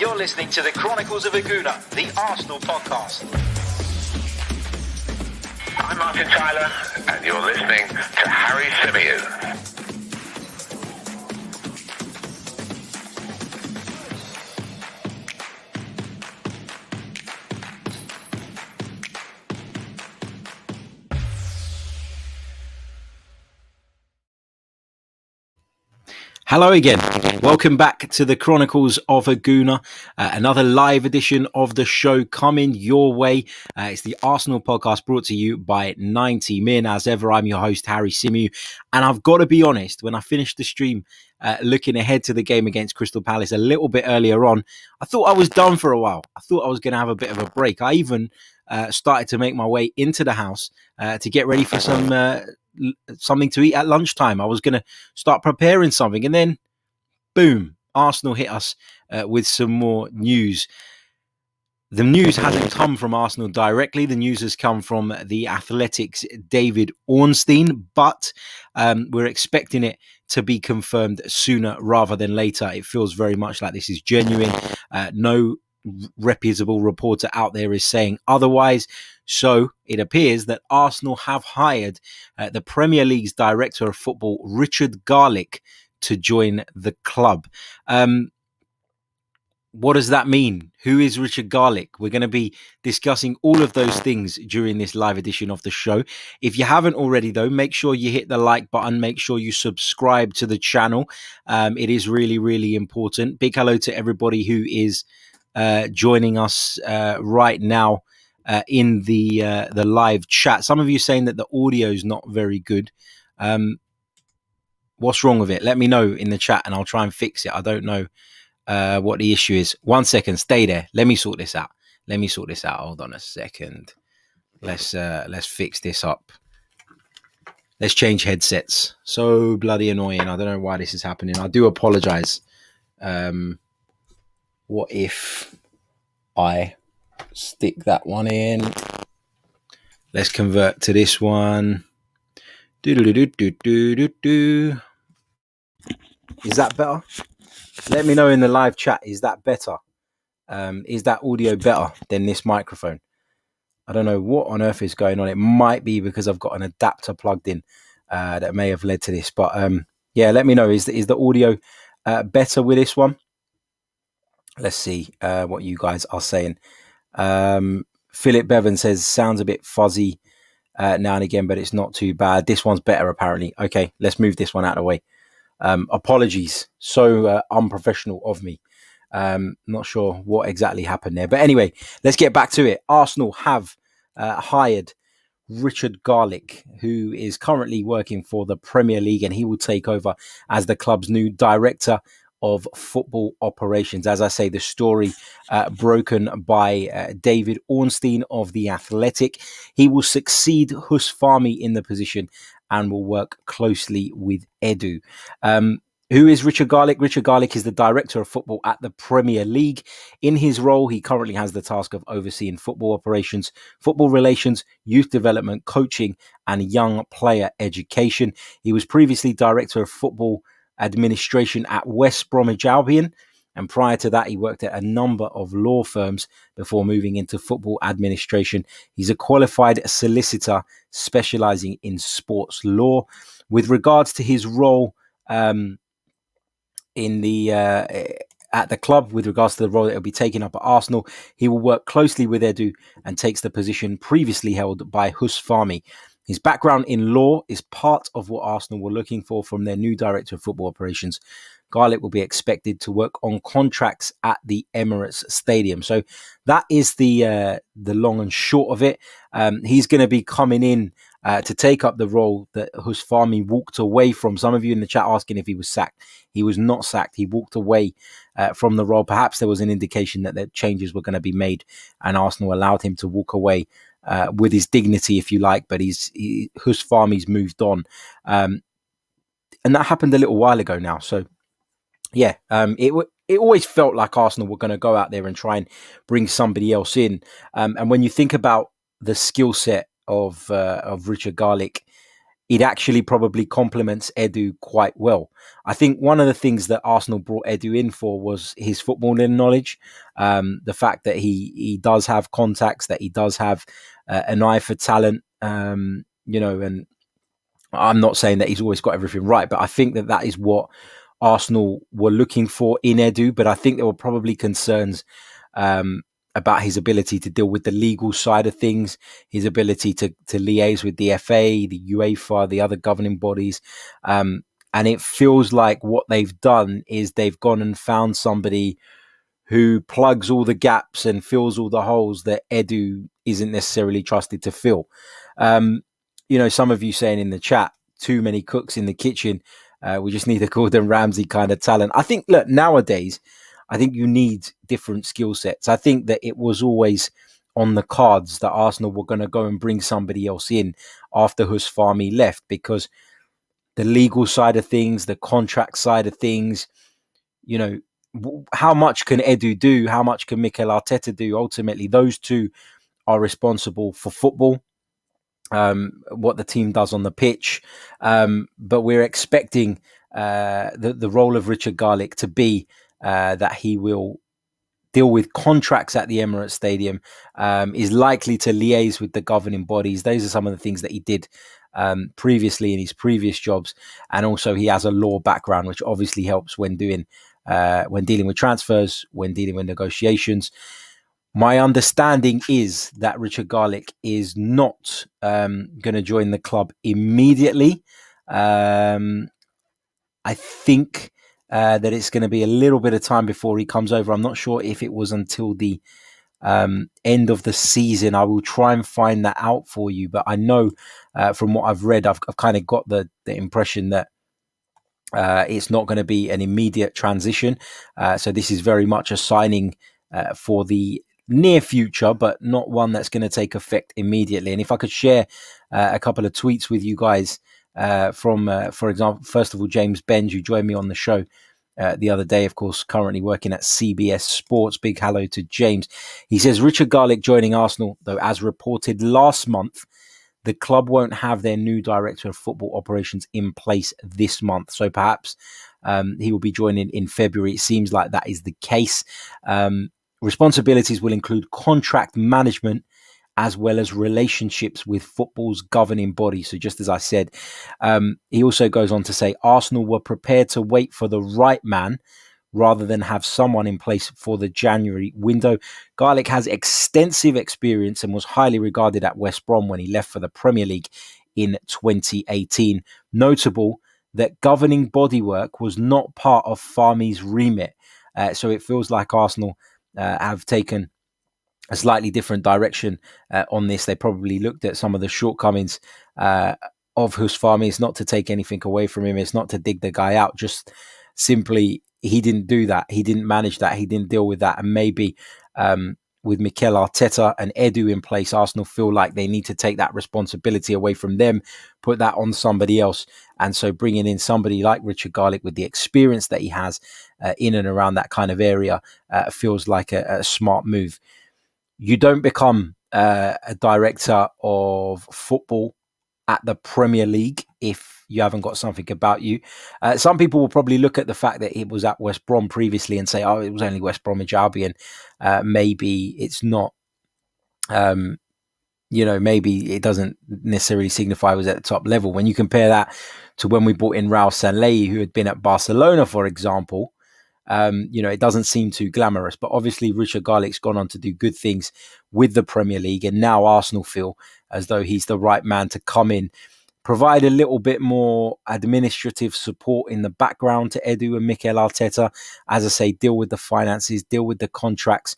You're listening to the Chronicles of a Gooner, the Arsenal podcast. I'm Martin Tyler, and you're listening to Harry Symeou. Hello again. Welcome back to the Chronicles of a Gooner, another live edition of the show coming your way. It's the Arsenal podcast brought to you by 90 Min. As ever, I'm your host, Harry Symeou. And I've got to be honest, when I finished the stream, looking ahead to the game against Crystal Palace a little bit earlier on, I thought I was done for a while. I thought I was going to have a bit of a break. I even started to make my way into the house to get ready for something to eat at lunchtime. I was going to start preparing something, and then boom, Arsenal hit us with some more news. The news hasn't come from Arsenal directly. The news has come from the Athletic's David Ornstein, but we're expecting it to be confirmed sooner rather than later. It feels very much like this is genuine. No reputable reporter out there is saying otherwise. So it appears that Arsenal have hired the Premier League's director of football, Richard Garlick, to join the club. What does that mean? Who is Richard Garlick? We're going to be discussing all of those things during this live edition of the show. If you haven't already, though, make sure you hit the like button. Make sure you subscribe to the channel. It is really, really important. Big hello to everybody who is joining us right now in the live chat. Some of you saying that the audio is not very good. What's wrong with it? Let me know in the chat and I'll try and fix it. I don't know what the issue is. 1 second, stay there. Let me sort this out. Hold on a second. Let's fix this up. Let's change headsets. So bloody annoying. I don't know why this is happening. I do apologize. What if I stick that one in? Let's convert to this one. Is that better? Let me know in the live chat. Is that better? Is that audio better than this microphone? I don't know what on earth is going on. It might be because I've got an adapter plugged in that may have led to this. But yeah, let me know. Is the audio better with this one? Let's see what you guys are saying. Philip Bevan says, sounds a bit fuzzy now and again, but it's not too bad. This one's better, apparently. Okay, let's move this one out of the way. Apologies. So unprofessional of me. Not sure what exactly happened there. But anyway, let's get back to it. Arsenal have hired Richard Garlick, who is currently working for the Premier League, and he will take over as the club's new director of football operations. As I say, the story broken by David Ornstein of The Athletic. He will succeed Hus Fahmy in the position and will work closely with Edu. Who is Richard Garlick? Richard Garlick is the director of football at the Premier League. In his role, he currently has the task of overseeing football operations, football relations, youth development, coaching, and young player education. He was previously director of football administration at West Bromwich Albion, and prior to that he worked at a number of law firms before moving into football administration. He's a qualified solicitor specializing in sports law. With regards to his role in the at the club, with regards to the role that he'll be taking up at Arsenal, he will work closely with Edu and takes the position previously held by Hus Fahmy. His background in law is part of what Arsenal were looking for from their new director of football operations. Garlick will be expected to work on contracts at the Emirates Stadium. So that is the long and short of it. He's going to be coming in to take up the role that Hus Fahmy walked away from. Some of you in the chat asking if he was sacked. He was not sacked. He walked away from the role. Perhaps there was an indication that the changes were going to be made and Arsenal allowed him to walk away with his dignity, if you like, but Hus Fahmy's moved on. And that happened a little while ago now. So, yeah, it always felt like Arsenal were going to go out there and try and bring somebody else in. And when you think about the skill set of Richard Garlick, it actually probably complements Edu quite well. I think one of the things that Arsenal brought Edu in for was his footballing knowledge, the fact that he does have contacts, that he does have an eye for talent, and I'm not saying that he's always got everything right, but I think that is what Arsenal were looking for in Edu. But I think there were probably concerns about his ability to deal with the legal side of things, his ability to liaise with the FA, the UEFA, the other governing bodies. And it feels like what they've done is they've gone and found somebody who plugs all the gaps and fills all the holes that Edu isn't necessarily trusted to fill. Some of you saying in the chat, too many cooks in the kitchen. We just need a Gordon Ramsay kind of talent. I think, look, nowadays, I think you need different skill sets. I think that it was always on the cards that Arsenal were going to go and bring somebody else in after Husfami left, because the legal side of things, the contract side of things, how much can Edu do? How much can Mikel Arteta do? Ultimately, those two are responsible for football, what the team does on the pitch. But we're expecting the role of Richard Garlick to be that he will deal with contracts at the Emirates Stadium, is likely to liaise with the governing bodies. Those are some of the things that he did previously in his previous jobs. And also he has a law background, which obviously helps when dealing with transfers, when dealing with negotiations. My understanding is that Richard Garlick is not going to join the club immediately. I think that it's going to be a little bit of time before he comes over. I'm not sure if it was until the end of the season. I will try and find that out for you. But I know from what I've read, I've kind of got the impression that it's not going to be an immediate transition. So this is very much a signing for the near future, but not one that's going to take effect immediately. And if I could share a couple of tweets with you guys from, for example, first of all, James Benj, who joined me on the show the other day, of course, currently working at CBS Sports. Big hello to James. He says, Richard Garlick joining Arsenal, though, as reported last month, the club won't have their new director of football operations in place this month. So perhaps he will be joining in February. It seems like that is the case. Responsibilities will include contract management as well as relationships with football's governing body. So just as I said, he also goes on to say Arsenal were prepared to wait for the right man rather than have someone in place for the January window. Garlick has extensive experience and was highly regarded at West Brom when he left for the Premier League in 2018. Notable that governing body work was not part of Fahmi's remit. So it feels like Arsenal have taken a slightly different direction on this. They probably looked at some of the shortcomings of Husfami. It's not to take anything away from him. It's not to dig the guy out. Just simply, he didn't do that. He didn't manage that. He didn't deal with that. And maybe with Mikel Arteta and Edu in place, Arsenal feel like they need to take that responsibility away from them, put that on somebody else. And so bringing in somebody like Richard Garlick with the experience that he has in and around that kind of area feels like a smart move. You don't become a director of football at the Premier League if you haven't got something about you. Some people will probably look at the fact that it was at West Brom previously and say, oh, it was only West Bromwich Albion. Maybe it's not, maybe it doesn't necessarily signify it was at the top level. When you compare that to when we brought in Raul Sanllehi, who had been at Barcelona, for example, it doesn't seem too glamorous. But obviously Richard Garlick's gone on to do good things with the Premier League, and now Arsenal feel as though he's the right man to come in, provide a little bit more administrative support in the background to Edu and Mikel Arteta. As I say, deal with the finances, deal with the contracts,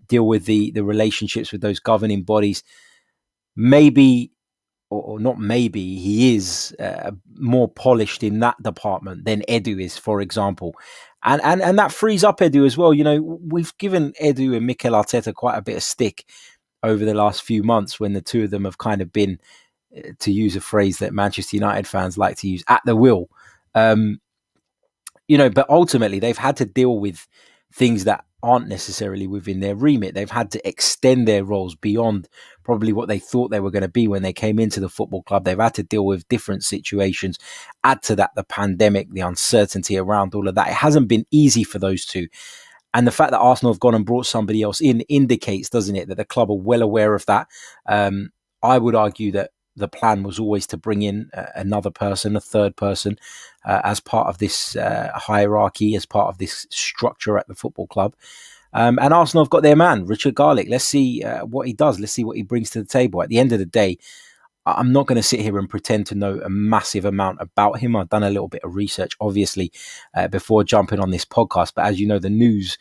deal with the relationships with those governing bodies. Maybe, or not maybe, he is more polished in that department than Edu is, for example. And that frees up Edu as well. We've given Edu and Mikel Arteta quite a bit of stick over the last few months when the two of them have kind of been, to use a phrase that Manchester United fans like to use, at the wheel. But ultimately they've had to deal with things that aren't necessarily within their remit. They've had to extend their roles beyond probably what they thought they were going to be when they came into the football club. They've had to deal with different situations. Add to that the pandemic, the uncertainty around all of that. It hasn't been easy for those two. And the fact that Arsenal have gone and brought somebody else in indicates, doesn't it, that the club are well aware of that. I would argue that the plan was always to bring in another person, a third person, as part of this hierarchy, as part of this structure at the football club. And Arsenal have got their man, Richard Garlick. Let's see what he does. Let's see what he brings to the table. At the end of the day, I'm not going to sit here and pretend to know a massive amount about him. I've done a little bit of research, obviously, before jumping on this podcast. But as you know, the news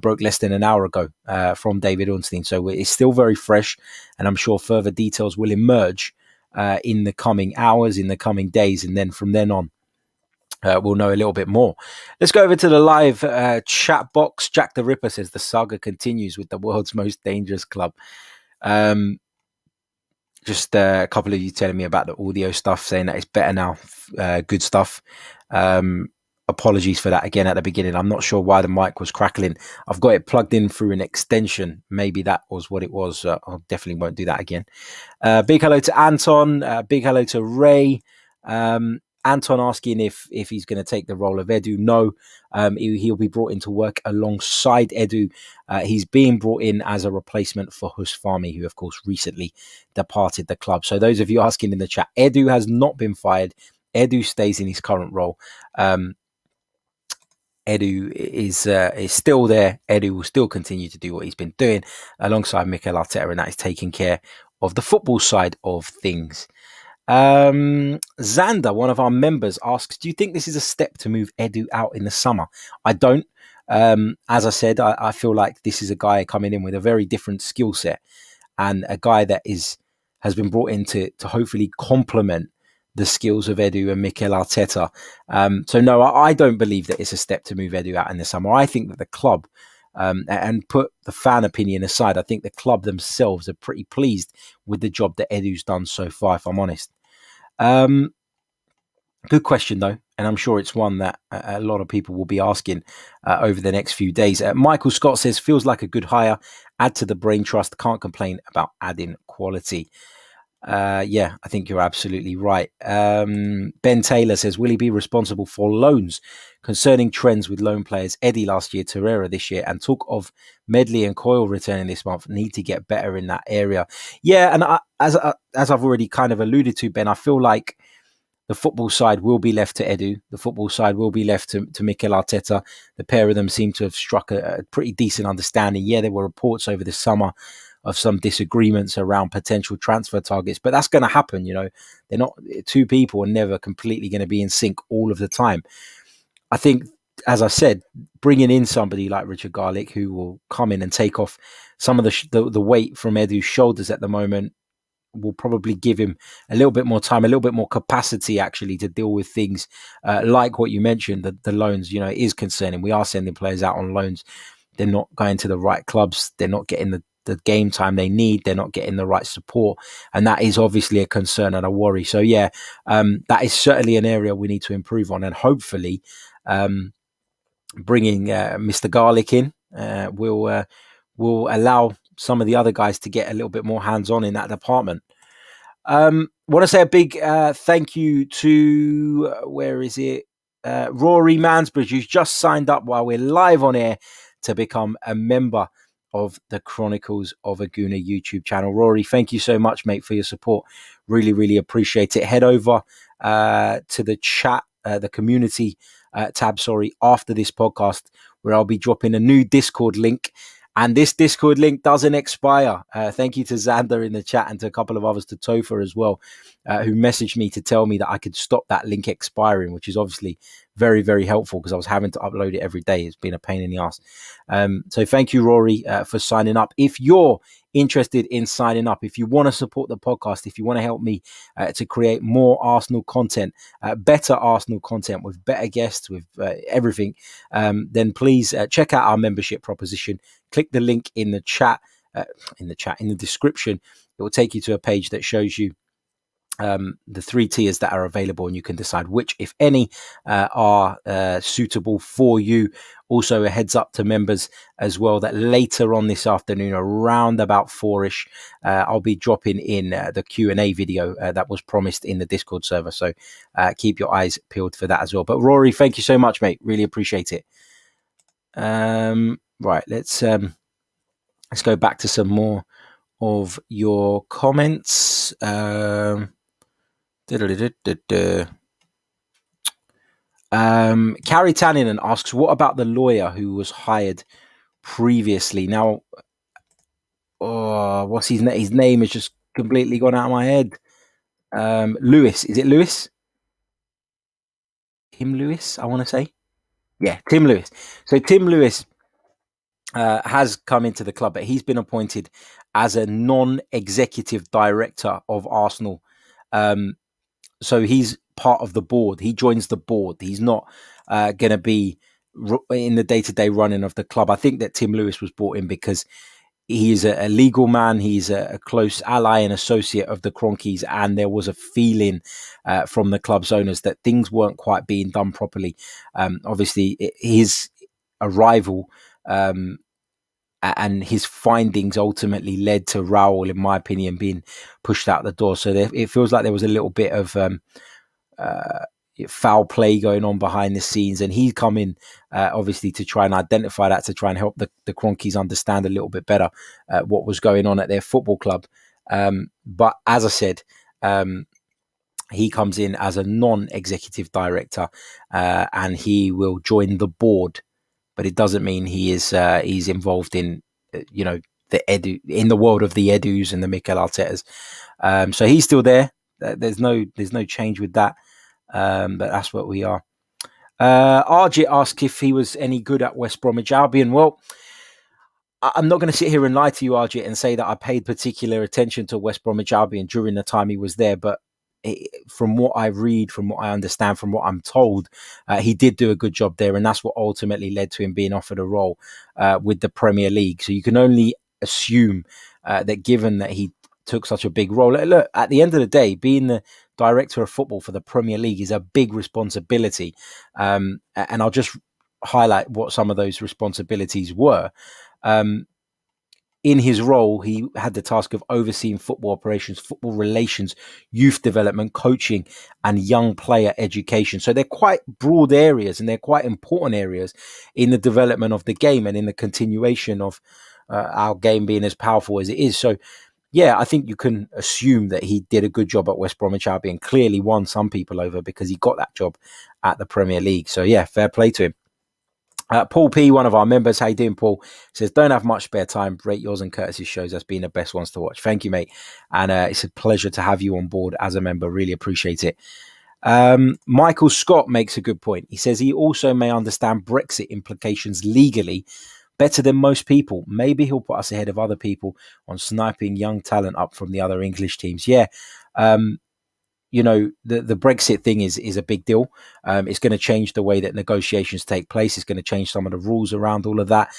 broke less than an hour ago from David Ornstein. So it's still very fresh. And I'm sure further details will emerge in the coming hours, in the coming days. And then from then on, we'll know a little bit more. Let's go over to the live chat box. Jack the Ripper says the saga continues with the world's most dangerous club. Just a couple of you telling me about the audio stuff, saying that it's better now. Good stuff. Apologies for that again at the beginning. I'm not sure why the mic was crackling. I've got it plugged in through an extension. Maybe that was what it was. I definitely won't do that again. Big hello to Anton. Big hello to Ray. Anton asking if he's going to take the role of Edu. No, he'll be brought in to work alongside Edu. He's being brought in as a replacement for Husfami, who, of course, recently departed the club. So those of you asking in the chat, Edu has not been fired. Edu stays in his current role. Edu is still there. Edu will still continue to do what he's been doing alongside Mikel Arteta, and that is taking care of the football side of things. Xander, one of our members, asks, do you think this is a step to move Edu out in the summer? I don't. As I said, I feel like this is a guy coming in with a very different skill set, and a guy that has been brought in to hopefully complement the skills of Edu and Mikel Arteta. So no, I don't believe that it's a step to move Edu out in the summer. I think that the club, and put the fan opinion aside, I think the club themselves are pretty pleased with the job that Edu's done so far, if I'm honest. Good question, though, and I'm sure it's one that a lot of people will be asking over the next few days. Michael Scott says, feels like a good hire. Add to the brain trust. Can't complain about adding quality. Yeah, I think you're absolutely right. Ben Taylor says, will he be responsible for loans? Concerning trends with loan players, Eddie last year, Torreira this year, and talk of Medley and Coyle returning this month, need to get better in that area. Yeah, and as I've already kind of alluded to, Ben, I feel like the football side will be left to Edu. The football side will be left to Mikel Arteta. The pair of them seem to have struck a pretty decent understanding. Yeah, there were reports over the summer of some disagreements around potential transfer targets, but that's going to happen. You know, they're not, two people are never completely going to be in sync all of the time. I think, as I said, bringing in somebody like Richard Garlick, who will come in and take off some of the weight from Edu's shoulders at the moment, will probably give him a little bit more time, a little bit more capacity actually to deal with things like what you mentioned, the loans. You know, it is concerning. We are sending players out on loans. They're not going to the right clubs. They're not getting the game time they need. They're not getting the right support, and that is obviously a concern and a worry. So yeah, that is certainly an area we need to improve on, and hopefully bringing Mr. Garlick in will allow some of the other guys to get a little bit more hands-on in that department. Want to say a big thank you to Rory Mansbridge, who's just signed up while we're live on air to become a member of the Chronicles of a Gooner YouTube channel. Rory, thank you so much, mate, for your support. Really, really appreciate it. Head over to the chat, the community tab, after this podcast, where I'll be dropping a new Discord link. And this Discord link doesn't expire. Thank you to Xander in the chat and to a couple of others, to Topher as well, who messaged me to tell me that I could stop that link expiring, which is obviously very, very helpful because I was having to upload it every day. It's been a pain in the ass. So thank you, Rory, for signing up. If you're interested in signing up, if you want to support the podcast, if you want to help me to create more Arsenal content, better Arsenal content with better guests, with everything, then please check out our membership proposition. Click the link in the chat, in the description. It will take you to a page that shows you the 3 tiers that are available, and you can decide which, if any, are suitable for you. Also, a heads up to members as well that later on this afternoon, around about 4ish, I'll be dropping in the Q&A video that was promised in the Discord server. So keep your eyes peeled for that as well. But Rory, thank you so much, mate. Really appreciate it. Right, let's go back to some more of your comments. Carrie Tannin asks, what about the lawyer who was hired previously? Now, what's his name? His name has just completely gone out of my head. Lewis. Is it Lewis? Tim Lewis, I want to say. Yeah, Tim Lewis. So Tim Lewis has come into the club, but he's been appointed as a non-executive director of Arsenal. So he's part of the board. He joins the board. He's not going to be in the day-to-day running of the club. I think that Tim Lewis was brought in because he is a legal man. He's a close ally and associate of the Chronicles, and there was a feeling from the club's owners that things weren't quite being done properly. Obviously, his arrival and his findings ultimately led to Raul, in my opinion, being pushed out the door. So it feels like there was a little bit of foul play going on behind the scenes, and he's come in obviously to try and identify that, to try and help the Cronkies understand a little bit better what was going on at their football club. But as I said, he comes in as a non-executive director, and he will join the board. But it doesn't mean he's involved in in the world of the Edus and the Mikel Artetas. So he's still there. There's no change with that. But that's what we are. RJ asked if he was any good at West Bromwich Albion. Well, I'm not going to sit here and lie to you, RJ, and say that I paid particular attention to West Bromwich Albion during the time he was there. But from what I read, from what I understand, from what I'm told, he did do a good job there, and that's what ultimately led to him being offered a role with the Premier League. So you can only assume that given that he took such a big role, look, at the end of the day, being the director of football for the Premier League is a big responsibility, and I'll just highlight what some of those responsibilities were. In his role, he had the task of overseeing football operations, football relations, youth development, coaching, and young player education. So they're quite broad areas, and they're quite important areas in the development of the game and in the continuation of our game being as powerful as it is. So, yeah, I think you can assume that he did a good job at West Bromwich Albion. Clearly won some people over because he got that job at the Premier League. So, yeah, fair play to him. Paul P, one of our members, how you doing, Paul? Says, don't have much spare time. Rate yours and Curtis's shows as being the best ones to watch. Thank you, mate. And it's a pleasure to have you on board as a member. Really appreciate it. Michael Scott makes a good point. He says he also may understand Brexit implications legally better than most people. Maybe he'll put us ahead of other people on sniping young talent up from the other English teams. Yeah. The Brexit thing is a big deal. It's going to change the way that negotiations take place. It's going to change some of the rules around all of that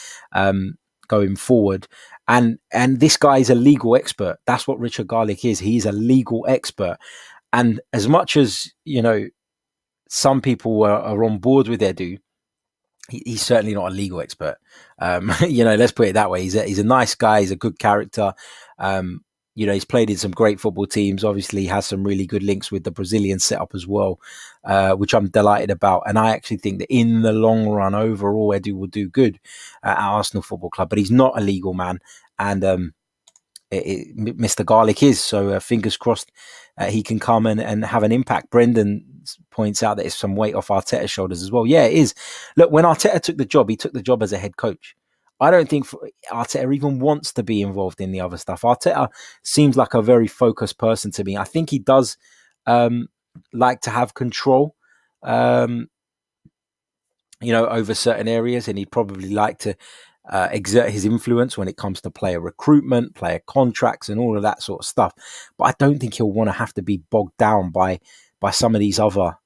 going forward. And this guy is a legal expert. That's what Richard Garlick is. He's a legal expert. And as much as, some people are on board with Edu, he's certainly not a legal expert. Let's put it that way. He's a nice guy. He's a good character. He's played in some great football teams. Obviously, has some really good links with the Brazilian setup as well, which I'm delighted about. And I actually think that in the long run, overall, Edu will do good at Arsenal Football Club. But he's not a legal man, and Mr. Garlick is. So fingers crossed he can come and have an impact. Brendan points out that it's some weight off Arteta's shoulders as well. Yeah, it is. Look, when Arteta took the job, he took the job as a head coach. I don't think Arteta even wants to be involved in the other stuff. Arteta seems like a very focused person to me. I think he does like to have control, over certain areas, and he'd probably like to exert his influence when it comes to player recruitment, player contracts, and all of that sort of stuff. But I don't think he'll want to have to be bogged down by some of these other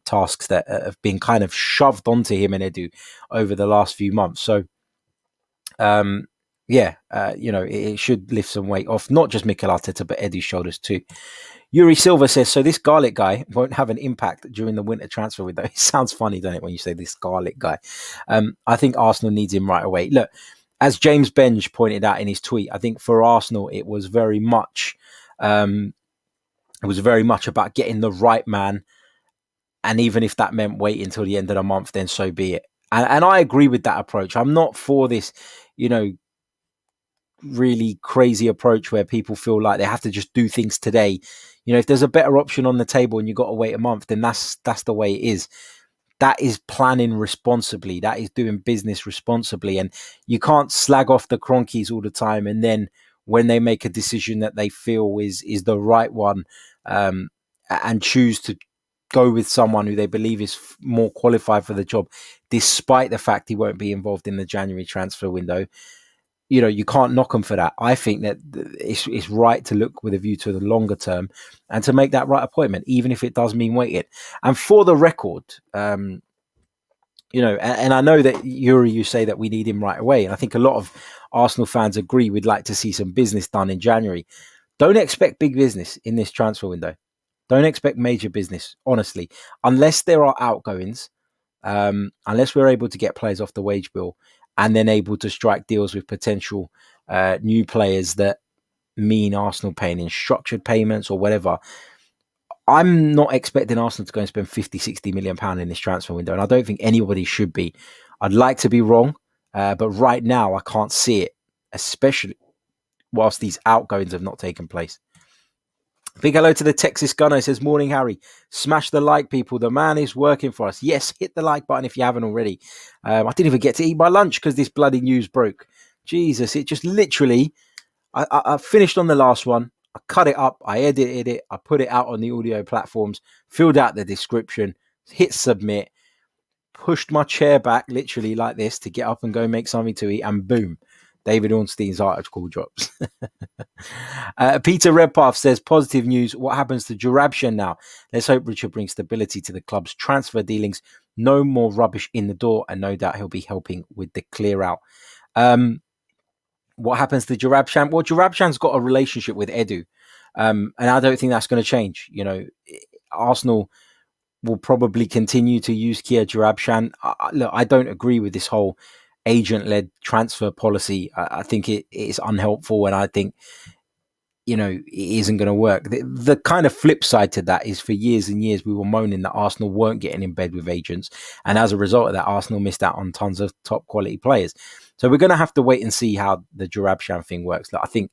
tasks that have been kind of shoved onto him and Edu over the last few months. So, it should lift some weight off, not just Mikel Arteta, but Edu's shoulders too. Yuri Silva says, so this Garlic guy won't have an impact during the winter transfer window. It sounds funny, doesn't it, when you say this Garlic guy? I think Arsenal needs him right away. Look, as James Benge pointed out in his tweet, I think for Arsenal it was very much about getting the right man. And even if that meant waiting until the end of the month, then so be it. And I agree with that approach. I'm not for this, really crazy approach where people feel like they have to just do things today. If there's a better option on the table and you've got to wait a month, then that's the way it is. That is planning responsibly. That is doing business responsibly. And you can't slag off the Cronkies all the time. And then when they make a decision that they feel is the right one, and choose to go with someone who they believe is more qualified for the job, despite the fact he won't be involved in the January transfer window, you can't knock them for that. I think that it's right to look with a view to the longer term and to make that right appointment, even if it does mean waiting. And for the record, and I know that you say that we need him right away. And I think a lot of Arsenal fans agree we'd like to see some business done in January. Don't expect big business in this transfer window. Don't expect major business, honestly, unless there are outgoings, unless we're able to get players off the wage bill and then able to strike deals with potential new players that mean Arsenal paying in structured payments or whatever. I'm not expecting Arsenal to go and spend 50, 60 million pounds in this transfer window. And I don't think anybody should be. I'd like to be wrong, but right now I can't see it, especially whilst these outgoings have not taken place. Big hello to the Texas Gunner. It says, morning, Harry. Smash the like, people. The man is working for us. Yes, hit the like button if you haven't already. I didn't even get to eat my lunch because this bloody news broke. Jesus, it just literally... I finished on the last one. I cut it up. I edited it. I put it out on the audio platforms. Filled out the description. Hit submit. Pushed my chair back literally like this to get up and go make something to eat. And boom. David Ornstein's article drops. Peter Redpath says, positive news. What happens to Jurabshan now? Let's hope Richard brings stability to the club's transfer dealings. No more rubbish in the door. And no doubt he'll be helping with the clear out. What happens to Jurabshan? Well, Jurabshan's got a relationship with Edu. And I don't think that's going to change. Arsenal will probably continue to use Kia Jurabshan. Look, I don't agree with this whole agent-led transfer policy. I think it is unhelpful, and I think it isn't going to work. The kind of flip side to that is, for years and years we were moaning that Arsenal weren't getting in bed with agents, and as a result of that, Arsenal missed out on tons of top quality players. So we're going to have to wait and see how the Jurabshan thing works. I think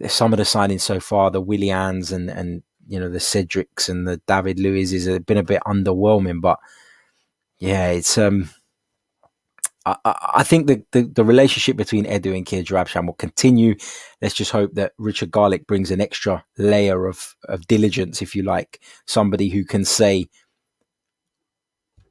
some of the signings so far, the Willians and the Cedrics and the David Luiz, have been a bit underwhelming, but yeah, it's I think the relationship between Edu and Kia Jurabshan will continue. Let's just hope that Richard Garlick brings an extra layer of diligence, if you like, somebody who can say,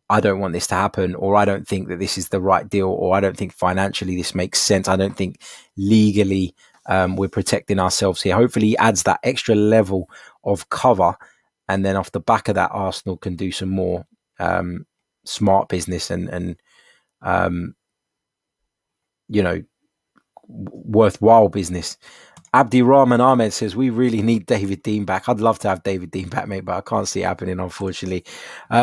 I don't want this to happen, or I don't think that this is the right deal, or I don't think financially this makes sense. I don't think legally we're protecting ourselves here. Hopefully he adds that extra level of cover, and then off the back of that, Arsenal can do some more smart business and worthwhile business. Abdi Rahman Ahmed says, we really need David Dean back. I'd love to have David Dean back, mate, but I can't see it happening, unfortunately.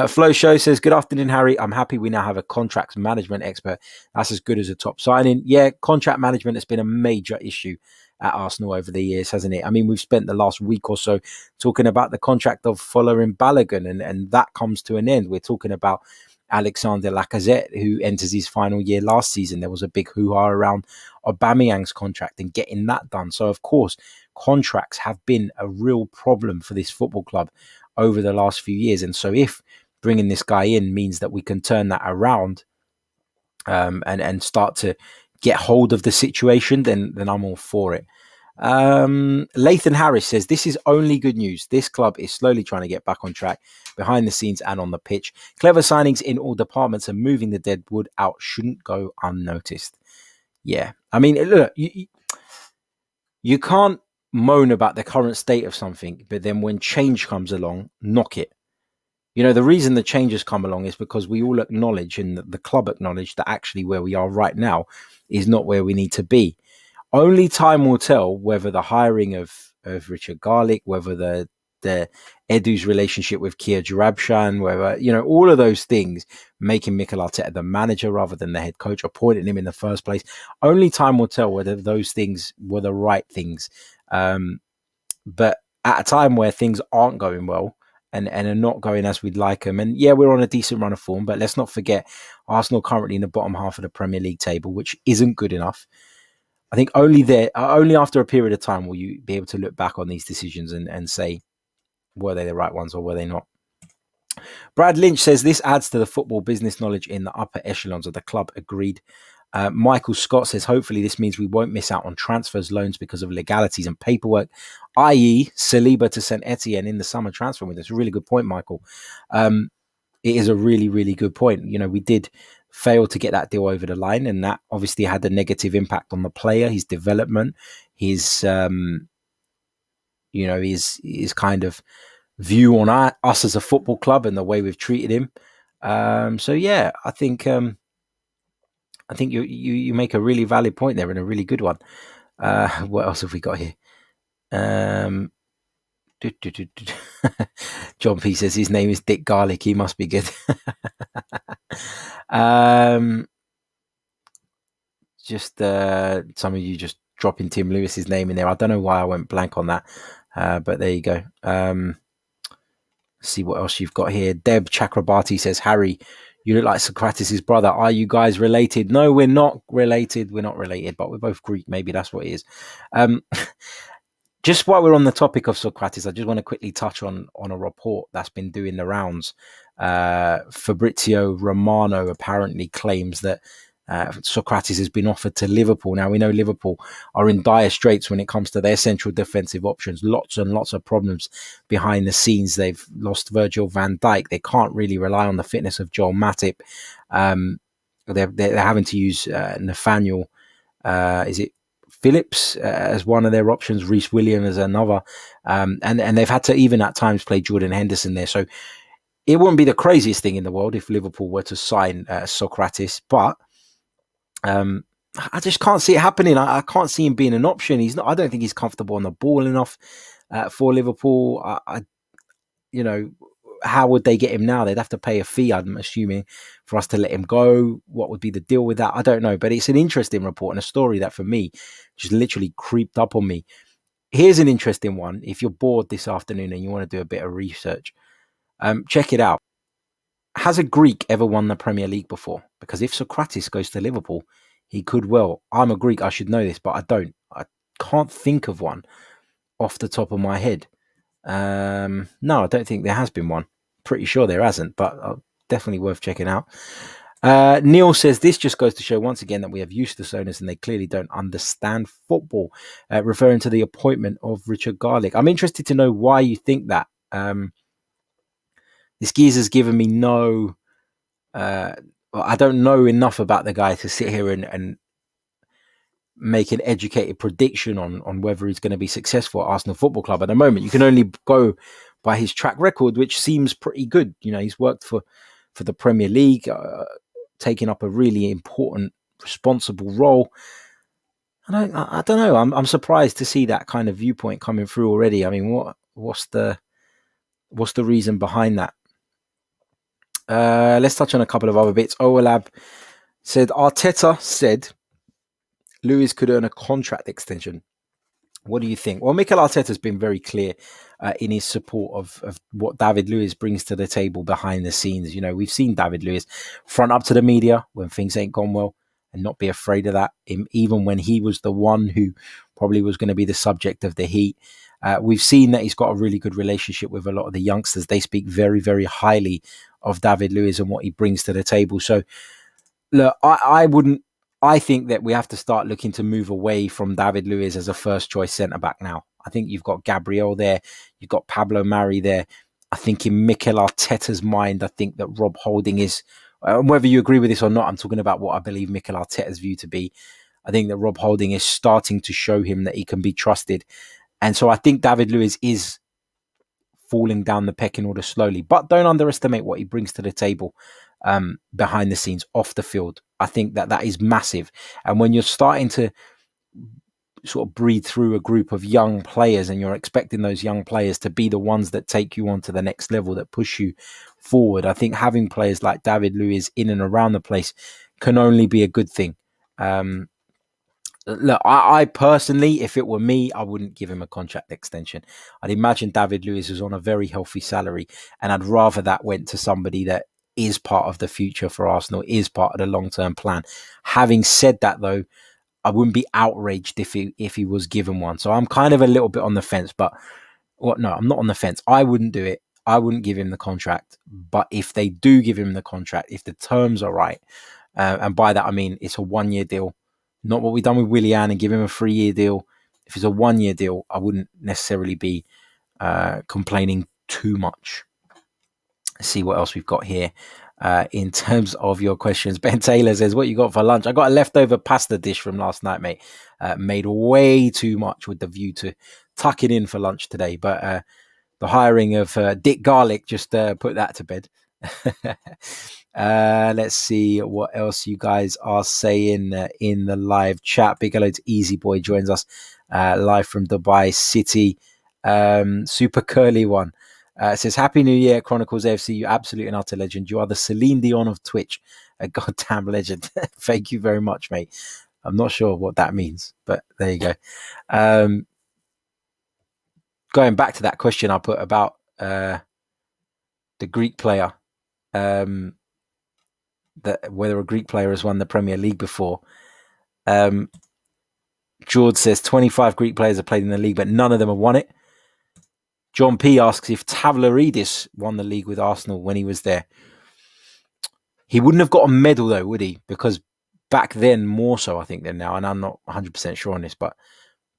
Flo Show says, good afternoon, Harry. I'm happy we now have a contracts management expert. That's as good as a top signing. Yeah, contract management has been a major issue at Arsenal over the years, hasn't it? I mean, we've spent the last week or so talking about the contract of Folarin Balogun, and that comes to an end. We're talking about Alexander Lacazette, who enters his final year last season. There was a big hoo-ha around Aubameyang's contract and getting that done. So, of course, contracts have been a real problem for this football club over the last few years. And so if bringing this guy in means that we can turn that around and start to get hold of the situation, then I'm all for it. Lathan Harris says, this is only good news. This club is slowly trying to get back on track behind the scenes and on the pitch. Clever signings in all departments and moving the dead wood out shouldn't go unnoticed. Yeah, I mean, look, you can't moan about the current state of something, but then when change comes along, knock it. The reason the changes come along is because we all acknowledge, and the club acknowledge, that actually where we are right now is not where we need to be. Only time will tell whether the hiring of Richard Garlick, whether the Edu's relationship with Kia Jarabshan, whether, all of those things, making Mikel Arteta the manager rather than the head coach, appointing him in the first place. Only time will tell whether those things were the right things. But at a time where things aren't going well and are not going as we'd like them, and yeah, we're on a decent run of form, but let's not forget Arsenal currently in the bottom half of the Premier League table, which isn't good enough. I think only after a period of time will you be able to look back on these decisions and say, were they the right ones or were they not? Brad Lynch says this adds to the football business knowledge in the upper echelons of the club. Agreed. Michael Scott says, hopefully this means we won't miss out on transfers, loans because of legalities and paperwork, i.e. Saliba to St. Etienne in the summer transfer window. It's a really good point, Michael. It is a really, really good point. We did fail to get that deal over the line, and that obviously had a negative impact on the player, his development, his kind of view on us as a football club and the way we've treated him. So yeah, I think you make a really valid point there and a really good one. What else have we got here? John P says his name is Dick Garlick. He must be good. Just some of you just dropping Tim Lewis's name in there. I don't know why I went blank on that, but there you go. See what else you've got here. Deb Chakrabarti says, Harry, you look like Sokratis' brother. Are you guys related? No, we're not related. We're not related, but we're both Greek. Maybe that's what it is. Just while we're on the topic of Sokratis, I just want to quickly touch on a report that's been doing the rounds. Fabrizio Romano apparently claims that Sokratis has been offered to Liverpool. Now, we know Liverpool are in dire straits when it comes to their central defensive options. Lots and lots of problems behind the scenes. They've lost Virgil van Dijk. They can't really rely on the fitness of Joel Matip. They're having to use Nathaniel, is it Phillips, as one of their options, Reece Willian as another. And they've had to even at times play Jordan Henderson there. So it wouldn't be the craziest thing in the world if Liverpool were to sign Sokratis, but I just can't see it happening. I can't see him being an option. I don't think he's comfortable on the ball enough for Liverpool. How would they get him now? They'd have to pay a fee, I'm assuming, for us to let him go. What would be the deal with that? I don't know. But it's an interesting report and a story that for me just literally creeped up on me. Here's an interesting one. If you're bored this afternoon and you want to do a bit of research, check it out. Has a Greek ever won the Premier League before? Because if Sokratis goes to Liverpool, he could well. I'm a Greek, I should know this, but I don't. I can't think of one off the top of my head. No, I don't think there has been one. Pretty sure there hasn't, but definitely worth checking out. Neil says, this just goes to show once again that we have useless owners and they clearly don't understand football, referring to the appointment of Richard Garlick. I'm interested to know why you think that. This geezer's given me no... I don't know enough about the guy to sit here and make an educated prediction on whether he's going to be successful at Arsenal Football Club. At the moment, you can only go by his track record, which seems pretty good. He's worked for the Premier League, taking up a really important, responsible role. I don't know. I'm surprised to see that kind of viewpoint coming through already. I mean, what's the reason behind that? Let's touch on a couple of other bits. Owalab said, Arteta said Luiz could earn a contract extension. What do you think? Well, Mikel Arteta has been very clear in his support of what David Luiz brings to the table behind the scenes. We've seen David Luiz front up to the media when things ain't gone well and not be afraid of that, even when he was the one who probably was going to be the subject of the heat. We've seen that he's got a really good relationship with a lot of the youngsters. They speak very, very highly of David Luiz and what he brings to the table. So, look, I think that we have to start looking to move away from David Luiz as a first choice centre back now. I think you've got Gabriel there, you've got Pablo Mari there. I think in Mikel Arteta's mind, I think that Rob Holding is, whether you agree with this or not, I'm talking about what I believe Mikel Arteta's view to be. I think that Rob Holding is starting to show him that he can be trusted. And so I think David Luiz is falling down the pecking order slowly. But don't underestimate what he brings to the table behind the scenes, off the field. I think that is massive. And when you're starting to sort of breed through a group of young players, and you're expecting those young players to be the ones that take you on to the next level, that push you forward. I think having players like David Luiz in and around the place can only be a good thing. Look, I personally, if it were me, I wouldn't give him a contract extension. I'd imagine David Luiz is on a very healthy salary, and I'd rather that went to somebody that is part of the future for Arsenal, is part of the long-term plan. Having said that, though, I wouldn't be outraged if he was given one. So I'm kind of a little bit on the fence, but no, I'm not on the fence. I wouldn't do it. I wouldn't give him the contract. But if they do give him the contract, if the terms are right, and by that I mean it's a 1-year deal, not what we've done with Willian and give him a 3-year deal. If it's a 1-year deal, I wouldn't necessarily be complaining too much. Let's see what else we've got here. In terms of your questions, Ben Taylor says, what you got for lunch? I got a leftover pasta dish from last night, mate. Made way too much with the view to tuck it in for lunch today. But the hiring of Dick Garlick just put that to bed. Let's see what else you guys are saying in the live chat. Big hello to Easy Boy, joins us live from Dubai City. Super curly one. It says, Happy New Year, Chronicles AFC. You absolute and utter legend. You are the Celine Dion of Twitch. A goddamn legend. Thank you very much, mate. I'm not sure what that means, but there you go. Going back to that question I put about the Greek player, that whether a Greek player has won the Premier League before. George says 25 Greek players have played in the league, but none of them have won it. John P asks if Tavlaridis won the league with Arsenal when he was there. He wouldn't have got a medal though, would he? Because back then, more so I think than now, and I'm not 100% sure on this, but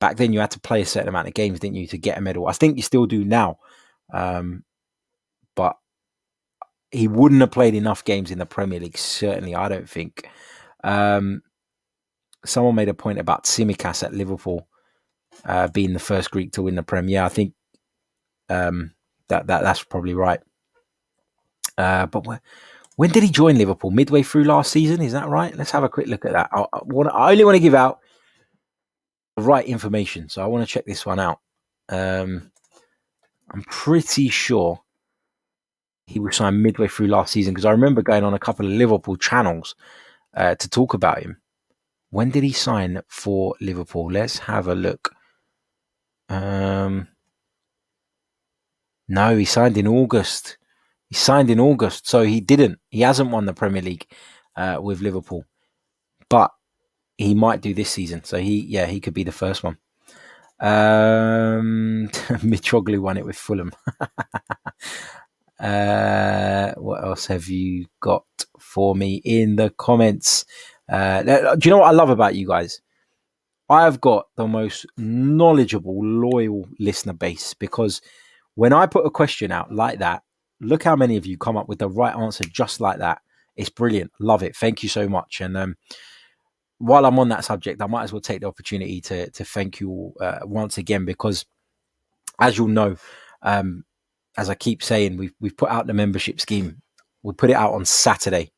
back then you had to play a certain amount of games, didn't you, to get a medal? I think you still do now. But he wouldn't have played enough games in the Premier League, certainly, I don't think. Someone made a point about Symeou at Liverpool being the first Greek to win the Premier. I think that's probably right. But when did he join Liverpool? Midway through last season, is that right? Let's have a quick look at that. I only want to give out the right information, so I want to check this one out. I'm pretty sure he was signed midway through last season, because I remember going on a couple of Liverpool channels to talk about him. When did he sign for Liverpool? Let's have a look. No, he signed in August. So he didn't. He hasn't won the Premier League with Liverpool, but he might do this season. So he could be the first one. Mitroglou won it with Fulham. What else have you got for me in the comments? Do you know what I love about you guys? I've got the most knowledgeable, loyal listener base, because when I put a question out like that, look how many of you come up with the right answer just like that. It's brilliant. Love it. Thank you so much. And while I'm on that subject, I might as well take the opportunity to thank you all once again, because as you'll know, as I keep saying, we've put out the membership scheme. We put it out on Saturday.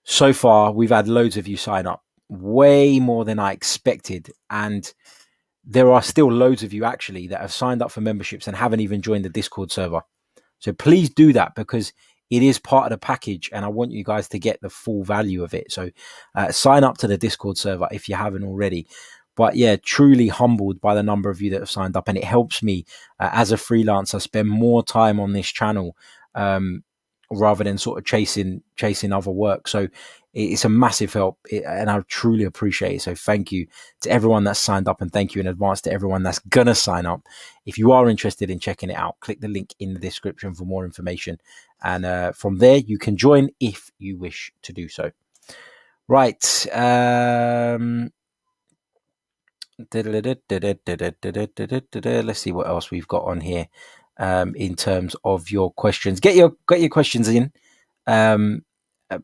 So far, we've had loads of you sign up, way more than I expected. And there are still loads of you actually that have signed up for memberships and haven't even joined the Discord server. So please do that, because it is part of the package and I want you guys to get the full value of it. So sign up to the Discord server if you haven't already. But yeah, truly humbled by the number of you that have signed up, and it helps me as a freelancer spend more time on this channel rather than sort of chasing other work. So it's a massive help, and I truly appreciate it. So thank you to everyone that's signed up, and thank you in advance to everyone that's gonna sign up. If you are interested in checking it out, click the link in the description for more information, and from there you can join if you wish to do so. Right. Let's see what else we've got on here in terms of your questions. Get your questions in, and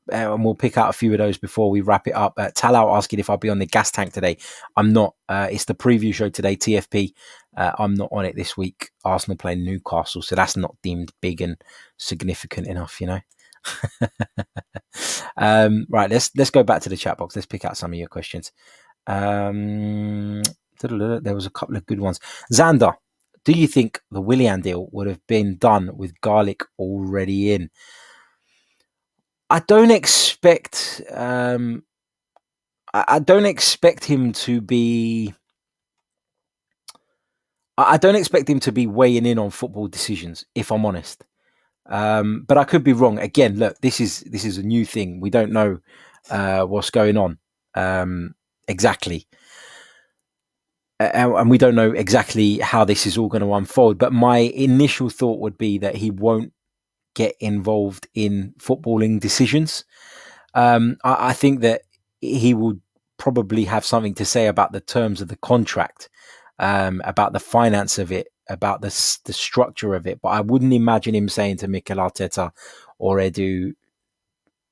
we'll pick out a few of those before we wrap it up. Talau asking if I'll be on the gas tank today. I'm not. It's the preview show today, TFP. I'm not on it this week. Arsenal playing Newcastle, so that's not deemed big and significant enough, you know. Right, let's go back to the chat box. Let's pick out some of your questions. There was a couple of good ones. Xander, do you think the Willian deal would have been done with Garlick already in? I don't expect. I don't expect him to be. I don't expect him to be weighing in on football decisions, if I'm honest. But I could be wrong. Again, look, this is a new thing. We don't know what's going on exactly. And we don't know exactly how this is all going to unfold. But my initial thought would be that he won't get involved in footballing decisions. I think that he will probably have something to say about the terms of the contract, about the finance of it, about the structure of it. But I wouldn't imagine him saying to Mikel Arteta or Edu,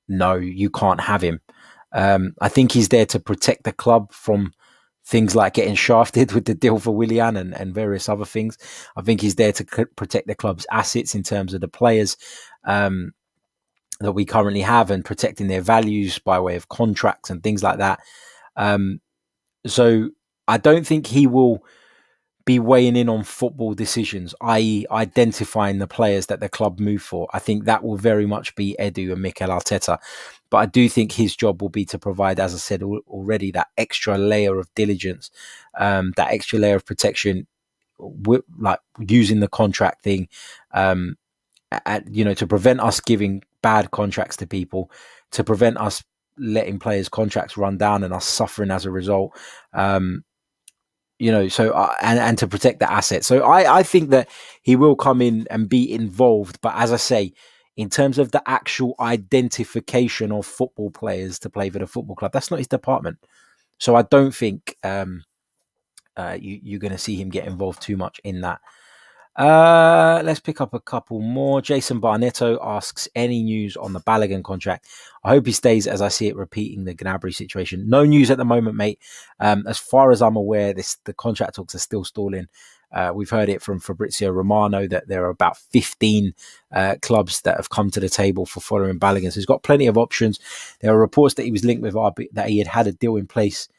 no, you can't have him. I think he's there to protect the club from things like getting shafted with the deal for Willian and various other things. I think he's there to protect the club's assets in terms of the players that we currently have and protecting their values by way of contracts and things like that. So I don't think he will be weighing in on football decisions, i.e. identifying the players that the club move for. I think that will very much be Edu and Mikel Arteta. But I do think his job will be to provide, as I said already, that extra layer of diligence, that extra layer of protection, like using the contract thing, to prevent us giving bad contracts to people, to prevent us letting players' contracts run down and us suffering as a result. And to protect the assets. So I think that he will come in and be involved. But as I say, in terms of the actual identification of football players to play for the football club, that's not his department. So I don't think you're going to see him get involved too much in that. Let's pick up a couple more. Jason Barnetto asks, any news on the Balogun contract? I hope he stays, as I see it repeating the Gnabry situation. No news at the moment, mate. As far as I'm aware, the contract talks are still stalling. We've heard it from Fabrizio Romano that there are about 15 clubs that have come to the table for Folarin Balogun. So he's got plenty of options. There are reports that he was linked with RB, that he had a deal in place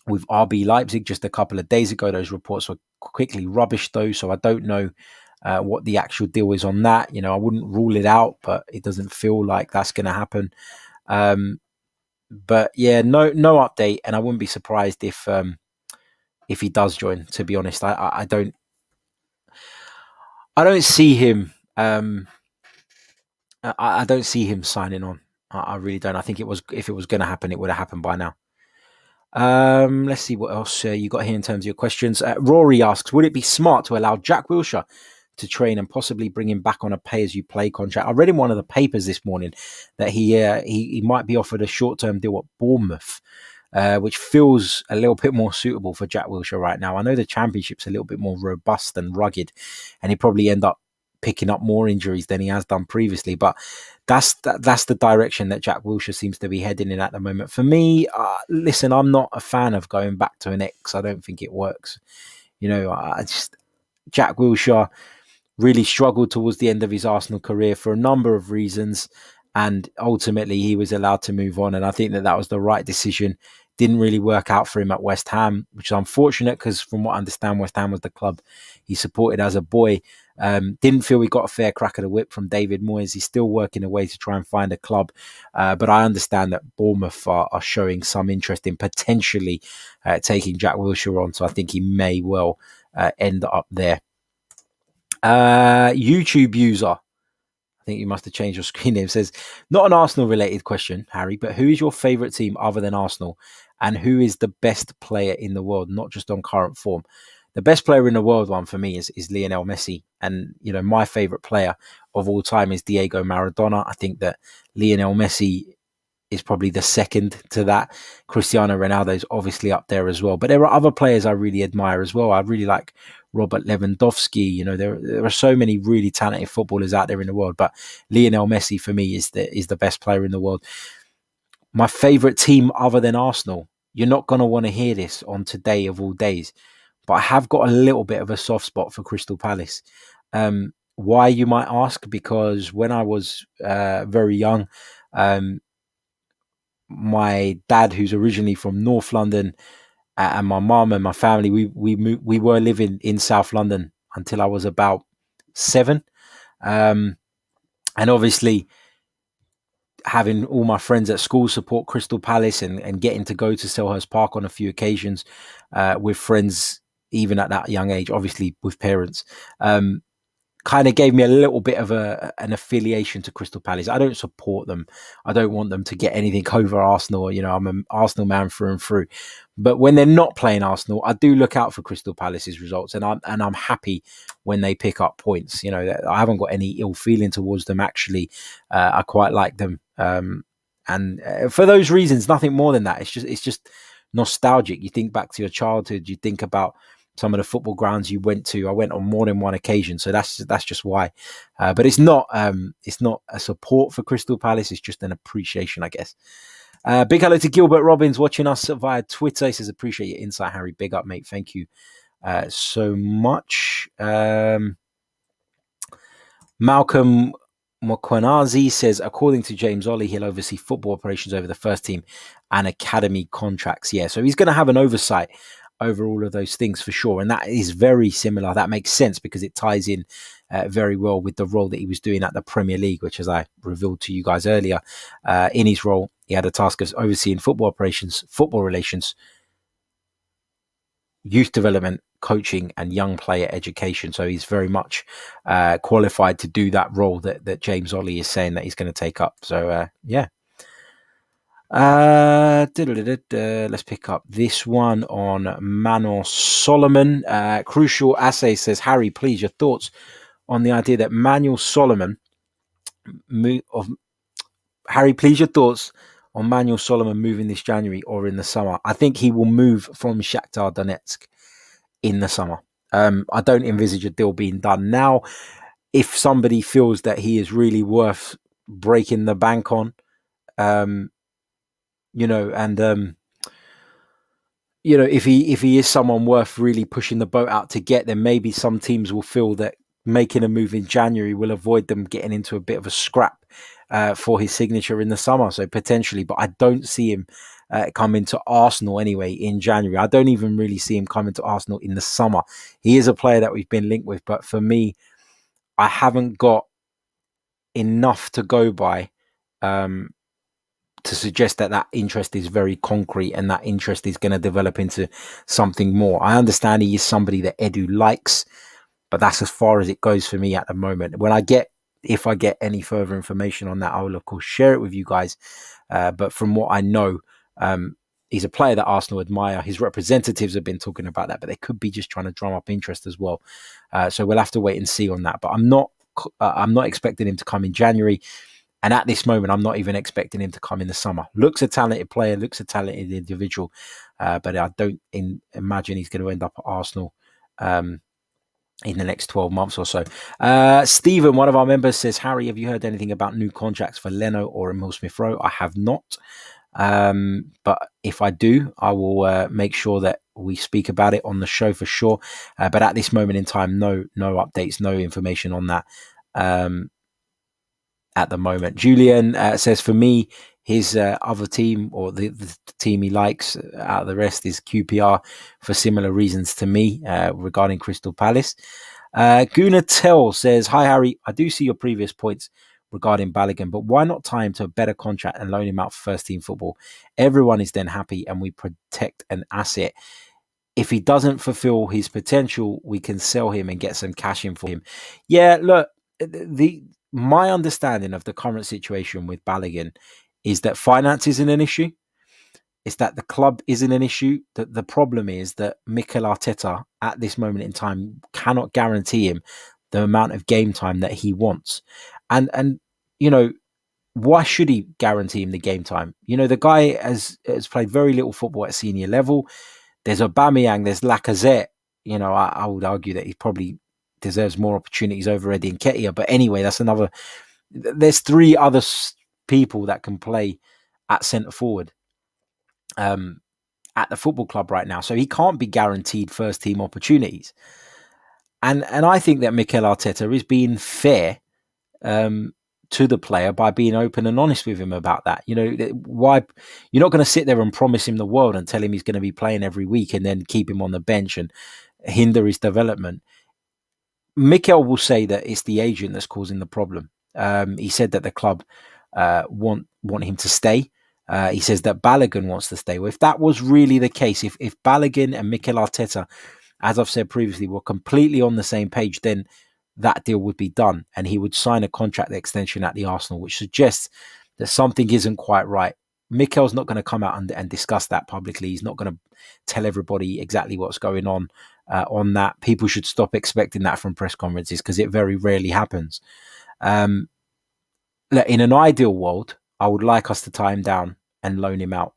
with RB Leipzig just a couple of days ago. Those reports were quickly rubbished though, so I don't know what the actual deal is on that. I wouldn't rule it out, but it doesn't feel like that's going to happen. But yeah, no update, and I wouldn't be surprised if he does join. To be honest, I don't see him. I don't see him signing on. I really don't. I think if it was going to happen, it would have happened by now. Let's see what else you got here in terms of your questions. Rory asks, would it be smart to allow Jack Wilshere to train and possibly bring him back on a pay-as-you-play contract? I read in one of the papers this morning that he might be offered a short-term deal at Bournemouth, which feels a little bit more suitable for Jack Wilshere right now. I know the Championship's a little bit more robust and rugged, and he probably end up picking up more injuries than he has done previously, but that's the direction that Jack Wilshere seems to be heading in at the moment. For me, listen, I'm not a fan of going back to an ex. I don't think it works. Jack Wilshere really struggled towards the end of his Arsenal career for a number of reasons, and ultimately he was allowed to move on, and I think that was the right decision. Didn't really work out for him at West Ham, which is unfortunate because from what I understand, West Ham was the club he supported as a boy. Didn't feel he got a fair crack of the whip from David Moyes. He's still working away to try and find a club. But I understand that Bournemouth are showing some interest in potentially taking Jack Wilshere on. So I think he may well end up there. YouTube user, I think you must have changed your screen name, says, not an Arsenal related question, Harry, but who is your favourite team other than Arsenal? And who is the best player in the world, not just on current form? The best player in the world one for me is Lionel Messi. And, my favourite player of all time is Diego Maradona. I think that Lionel Messi is probably the second to that. Cristiano Ronaldo is obviously up there as well. But there are other players I really admire as well. I really like Robert Lewandowski. There are so many really talented footballers out there in the world. But Lionel Messi for me is the best player in the world. My favourite team other than Arsenal. You're not going to want to hear this on today of all days. But I have got a little bit of a soft spot for Crystal Palace. Why, you might ask? Because when I was very young, my dad, who's originally from North London, and my mum and my family, we were living in South London until I was about 7. And obviously, having all my friends at school support Crystal Palace and getting to go to Selhurst Park on a few occasions with friends, even at that young age, obviously with parents, kind of gave me a little bit of an affiliation to Crystal Palace. I don't support them. I don't want them to get anything over Arsenal. You know, I'm an Arsenal man through and through. But when they're not playing Arsenal, I do look out for Crystal Palace's results, and I'm happy when they pick up points. You know, I haven't got any ill feeling towards them. Actually, I quite like them, and for those reasons, nothing more than that. It's just nostalgic. You think back to your childhood. You think about some of the football grounds you went to. I went on more than one occasion, so that's just why. But it's not a support for Crystal Palace. It's just an appreciation, I guess. Big hello to Gilbert Robbins watching us via Twitter. He says, appreciate your insight, Harry. Big up, mate. Thank you so much. Malcolm Mokwenazi says, according to James Ollie, he'll oversee football operations over the first team and academy contracts. Yeah, so he's going to have an oversight over all of those things for sure. And that is very similar. That makes sense because it ties in very well with the role that he was doing at the Premier League, which, as I revealed to you guys earlier, in his role, he had a task of overseeing football operations, football relations, youth development, coaching, and young player education. So he's very much qualified to do that role that James Ollie is saying that he's going to take up. So, yeah. Let's pick up this one on Manuel Solomon. Crucial Assay says, Harry, please, your thoughts on the idea that Manuel Solomon moving this January or in the summer. I think he will move from Shakhtar Donetsk in the summer. I don't envisage a deal being done now. If somebody feels that he is really worth breaking the bank on, if he is someone worth really pushing the boat out to get, then maybe some teams will feel that making a move in January will avoid them getting into a bit of a scrap for his signature in the summer. So potentially, but I don't see him coming to Arsenal anyway in January. I don't even really see him coming to Arsenal in the summer. He is a player that we've been linked with, but for me, I haven't got enough to go by to suggest that interest is very concrete and that interest is going to develop into something more. I understand he is somebody that Edu likes, but that's as far as it goes for me at the moment. If I get any further information on that, I will of course share it with you guys. But from what I know, he's a player that Arsenal admire. His representatives have been talking about that, but they could be just trying to drum up interest as well. So we'll have to wait and see on that. But I'm not expecting him to come in January. And at this moment, I'm not even expecting him to come in the summer. Looks a talented player, looks a talented individual, but I don't imagine he's going to end up at Arsenal in the next 12 months or so. Stephen, one of our members, says, Harry, have you heard anything about new contracts for Leno or Emil Smith-Rowe? I have not. But if I do, I will make sure that we speak about it on the show for sure. But at this moment in time, no updates, no information on that. At the moment, Julian says, for me, his other team or the team he likes out of the rest is QPR for similar reasons to me regarding Crystal Palace. Gooner Tell says, hi Harry, I do see your previous points regarding Balogun, but why not tie him to a better contract and loan him out for first team football? Everyone is then happy and we protect an asset. If he doesn't fulfill his potential, we can sell him and get some cash in for him. Yeah, look, my understanding of the current situation with Balogun is that finance isn't an issue. It's that the club isn't an issue. That the problem is that Mikel Arteta at this moment in time cannot guarantee him the amount of game time that he wants. And why should he guarantee him the game time? The guy has played very little football at senior level. There's Aubameyang, there's Lacazette. I would argue that he probably deserves more opportunities over Eddie Nketiah. But anyway, there's 3 other people that can play at centre forward at the football club right now. So he can't be guaranteed first team opportunities. And I think that Mikel Arteta is being fair to to the player by being open and honest with him about that. Why you're not going to sit there and promise him the world and tell him he's going to be playing every week and then keep him on the bench and hinder his development. Mikel will say that it's the agent that's causing the problem. He said that the club want him to stay. He says that Balogun wants to stay. Well, if that was really the case, if Balogun and Mikel Arteta, as I've said previously, were completely on the same page, then that deal would be done and he would sign a contract extension at the Arsenal, which suggests that something isn't quite right. Mikel's not going to come out and discuss that publicly. He's not going to tell everybody exactly what's going on that. People should stop expecting that from press conferences because it very rarely happens. In an ideal world, I would like us to tie him down and loan him out.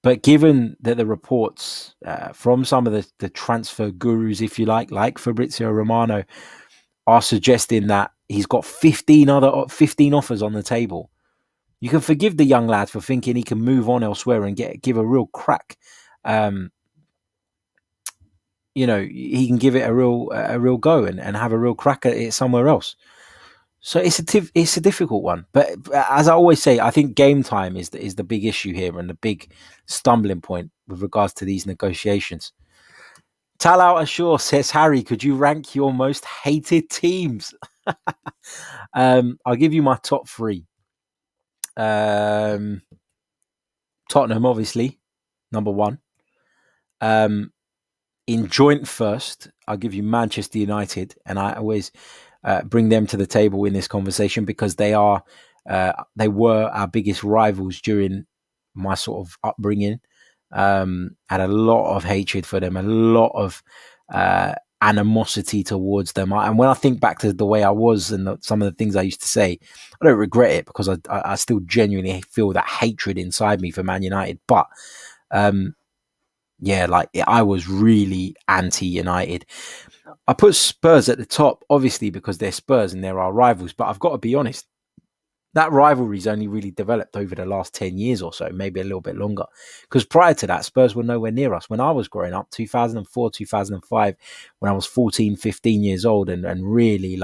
But given that the reports from some of the transfer gurus, if you like Fabrizio Romano, are suggesting that he's got 15 offers on the table, you can forgive the young lad for thinking he can move on elsewhere and give a real crack. He can give it a real go and have a real crack at it somewhere else. So it's a difficult one. But as I always say, I think game time is the big issue here and the big stumbling point with regards to these negotiations. Talau Ashur says, Harry, could you rank your most hated teams? I'll give you my top three. Tottenham, obviously, number one. In joint first, I'll give you Manchester United, and I always bring them to the table in this conversation because they were our biggest rivals during my sort of upbringing. Had a lot of hatred for them, a lot of animosity towards them. And when I think back to the way I was and some of the things I used to say, I don't regret it because I still genuinely feel that hatred inside me for Man United. But I was really anti-United. I put Spurs at the top, obviously, because they're Spurs and they're our rivals. But I've got to be honest, that rivalry's only really developed over the last 10 years or so, maybe a little bit longer. Because prior to that, Spurs were nowhere near us. When I was growing up, 2004, 2005, when I was 14, 15 years old and really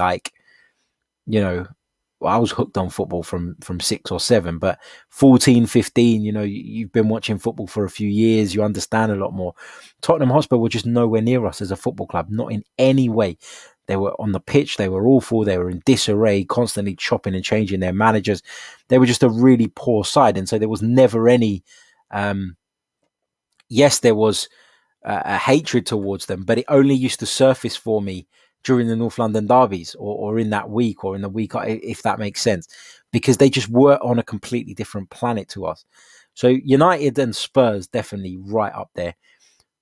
I was hooked on football from 6 or 7, but 14, 15, you've been watching football for a few years. You understand a lot more. Tottenham Hotspur were just nowhere near us as a football club, not in any way. They were on the pitch. They were awful. They were in disarray, constantly chopping and changing their managers. They were just a really poor side. And so there was never any, yes, there was a hatred towards them, but it only used to surface for me during the North London derbies or in that week or in the week, if that makes sense, because they just were on a completely different planet to us. So United and Spurs definitely right up there.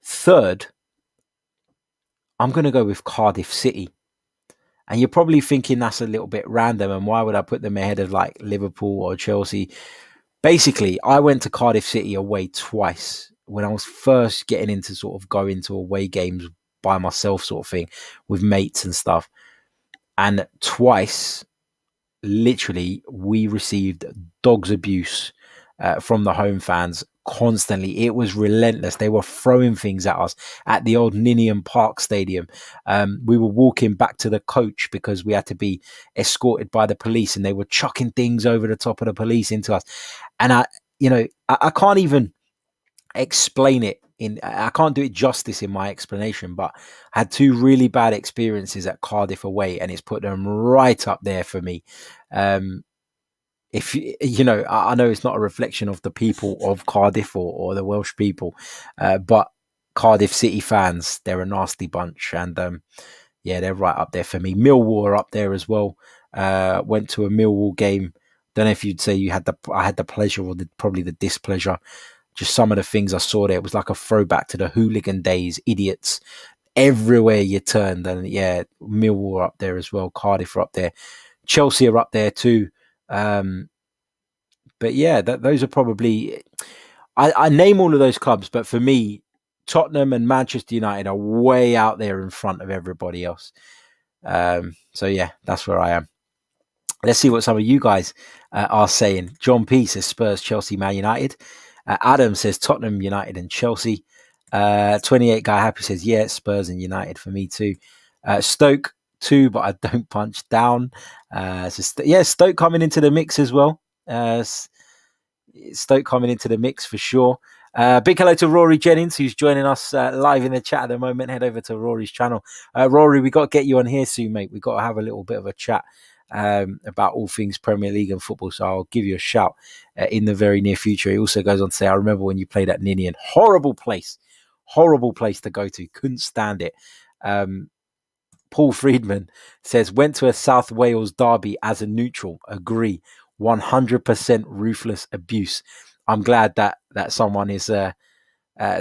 Third, I'm going to go with Cardiff City. And you're probably thinking that's a little bit random and why would I put them ahead of like Liverpool or Chelsea? Basically, I went to Cardiff City away twice when I was first getting into sort of going to away games by myself sort of thing with mates and stuff. And twice, literally, we received dog's abuse from the home fans constantly. It was relentless. They were throwing things at us at the old Ninian Park Stadium. We were walking back to the coach because we had to be escorted by the police and they were chucking things over the top of the police into us. And I can't even explain it. I can't do it justice in my explanation, but I had 2 really bad experiences at Cardiff away and it's put them right up there for me. If I know it's not a reflection of the people of Cardiff or the Welsh people, but Cardiff City fans, they're a nasty bunch, and they're right up there for me. Millwall are up there as well. Went to a Millwall game. Don't know if you'd say I had the pleasure or probably the displeasure. Just some of the things I saw there, it was like a throwback to the hooligan days. Idiots everywhere you turned, and Millwall are up there as well. Cardiff are up there. Chelsea are up there too. But yeah, those are probably, I name all of those clubs, but for me, Tottenham and Manchester United are way out there in front of everybody else. So yeah, that's where I am. Let's see what some of you guys are saying. John P says Spurs, Chelsea, Man United. Adam says Tottenham, United and Chelsea. 28 Guy Happy says, yeah, Spurs and United for me too. Stoke, too, but I don't punch down. Stoke coming into the mix as well. Stoke coming into the mix for sure. Big hello to Rory Jennings, who's joining us live in the chat at the moment. Head over to Rory's channel. Rory, we got to get you on here soon, mate. We got to have a little bit of a chat about all things Premier League and football. So I'll give you a shout in the very near future. He also goes on to say, I remember when you played at Ninian. Horrible place to go to. Couldn't stand it. Paul Friedman says, went to a South Wales derby as a neutral. Agree. 100% ruthless abuse. I'm glad that someone is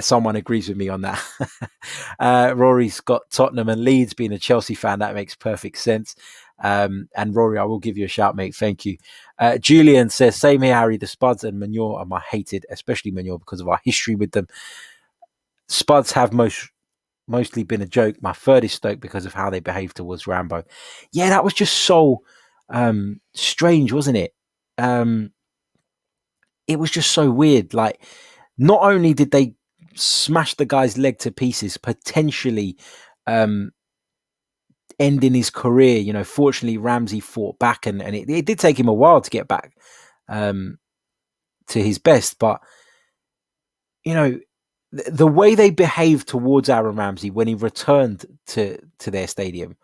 someone agrees with me on that. Rory's got Tottenham and Leeds. Being a Chelsea fan, that makes perfect sense. And Rory, I will give you a shout, mate. Thank you. Julian says, same here, Harry. The Spuds and Manure are my hated, especially Manure, because of our history with them. Spuds have mostly been a joke. My third is Stoke because of how they behaved towards Rambo. Yeah, that was just so strange, wasn't it? It was just so weird. Like, not only did they smash the guy's leg to pieces, potentially ending his career, you know, fortunately Ramsey fought back and it did take him a while to get back to his best. But, you know, the way they behaved towards Aaron Ramsey when he returned to their stadium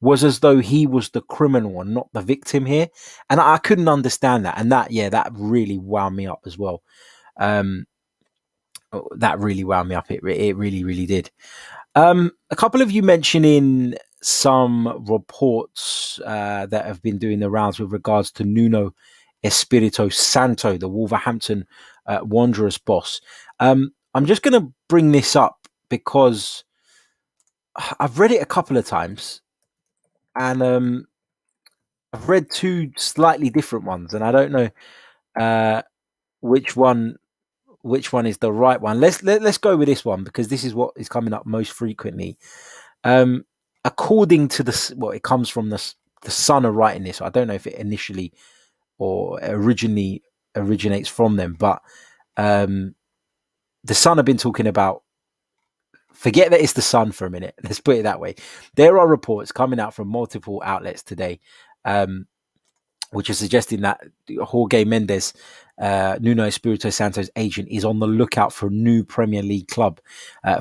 was as though he was the criminal and not the victim here. And I couldn't understand that. And that really wound me up as well. That really wound me up. It really, really did. A couple of you mentioning some reports that have been doing the rounds with regards to Nuno Espirito Santo, the Wolverhampton Wanderers boss. I'm just going to bring this up because I've read it a couple of times. And I've read two slightly different ones, and I don't know which one is the right one. Let's go with this one because this is what is coming up most frequently. According to it comes from the Sun are writing this. So I don't know if it initially or originally originates from them, but the Sun have been talking about. Forget that it's the Sun for a minute. Let's put it that way. There are reports coming out from multiple outlets today, which is suggesting that Jorge Mendes, Nuno Espirito Santo's agent, is on the lookout for a new Premier League club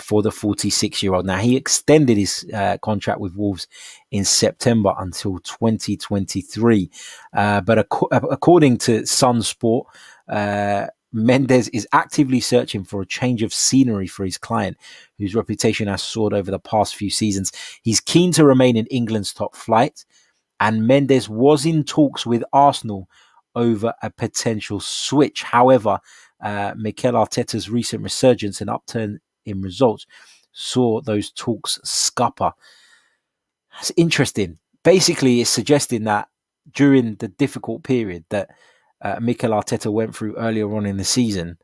for the 46-year-old. Now, he extended his contract with Wolves in September until 2023. But according to Sun Sport, Mendes is actively searching for a change of scenery for his client, whose reputation has soared over the past few seasons. He's keen to remain in England's top flight, and Mendes was in talks with Arsenal over a potential switch. However, Mikel Arteta's recent resurgence and upturn in results saw those talks scupper. That's interesting. Basically, it's suggesting that during the difficult period that Mikel Arteta went through earlier on in the season,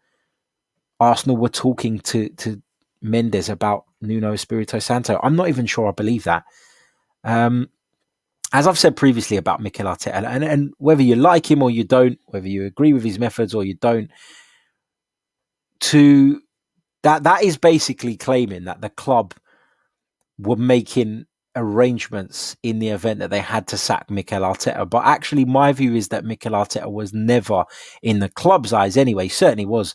Arsenal were talking to Mendes about Nuno Espirito Santo. I'm not even sure I believe that. As I've said previously about Mikel Arteta, and whether you like him or you don't, whether you agree with his methods or you don't, that is basically claiming that the club were making arrangements in the event that they had to sack Mikel Arteta. But actually, my view is that Mikel Arteta was never, in the club's eyes anyway, certainly was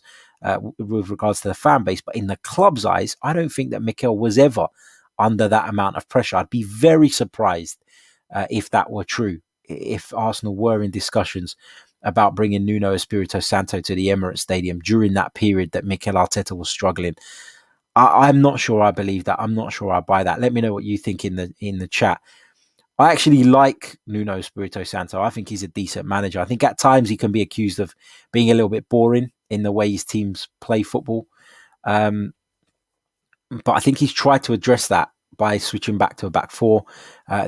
with regards to the fan base, but in the club's eyes, I don't think that Mikel was ever under that amount of pressure. I'd be very surprised if that were true, if Arsenal were in discussions about bringing Nuno Espirito Santo to the Emirates Stadium during that period that Mikel Arteta was struggling. I'm not sure I believe that. I'm not sure I buy that. Let me know what you think in the chat. I actually like Nuno Espirito Santo. I think he's a decent manager. I think at times he can be accused of being a little bit boring in the way his teams play football. But I think he's tried to address that by switching back to a back four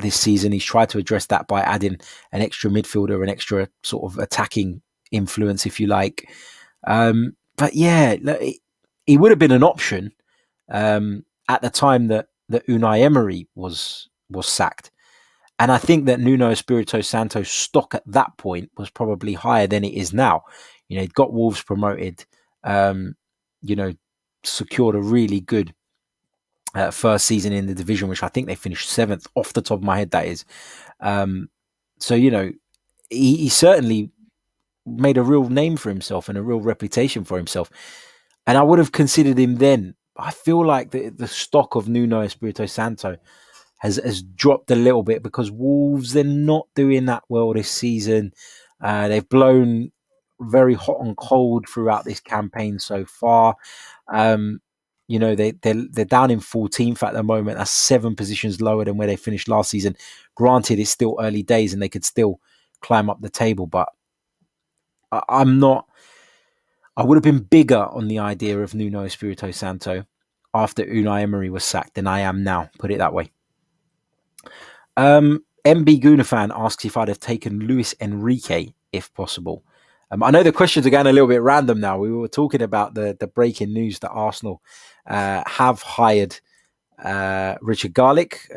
this season. He's tried to address that by adding an extra midfielder, an extra sort of attacking influence, if you like. But yeah, he would have been an option at the time that Unai Emery was sacked. And I think that Nuno Espirito Santo's stock at that point was probably higher than it is now. You know, he'd got Wolves promoted, secured a really good first season in the division, which I think they finished 7th off the top of my head, that is. So, he certainly made a real name for himself and a real reputation for himself. And I would have considered him then. I feel like the stock of Nuno Espirito Santo has dropped a little bit because Wolves, they're not doing that well this season. They've blown very hot and cold throughout this campaign so far. They're down in 14th at the moment. That's 7 positions lower than where they finished last season. Granted, it's still early days and they could still climb up the table, but I'm not. I would have been bigger on the idea of Nuno Espirito Santo after Unai Emery was sacked than I am now. Put it that way. MB Gooner fan asks if I'd have taken Luis Enrique if possible. I know the questions are going a little bit random now. We were talking about the breaking news that Arsenal have hired Richard Garlick,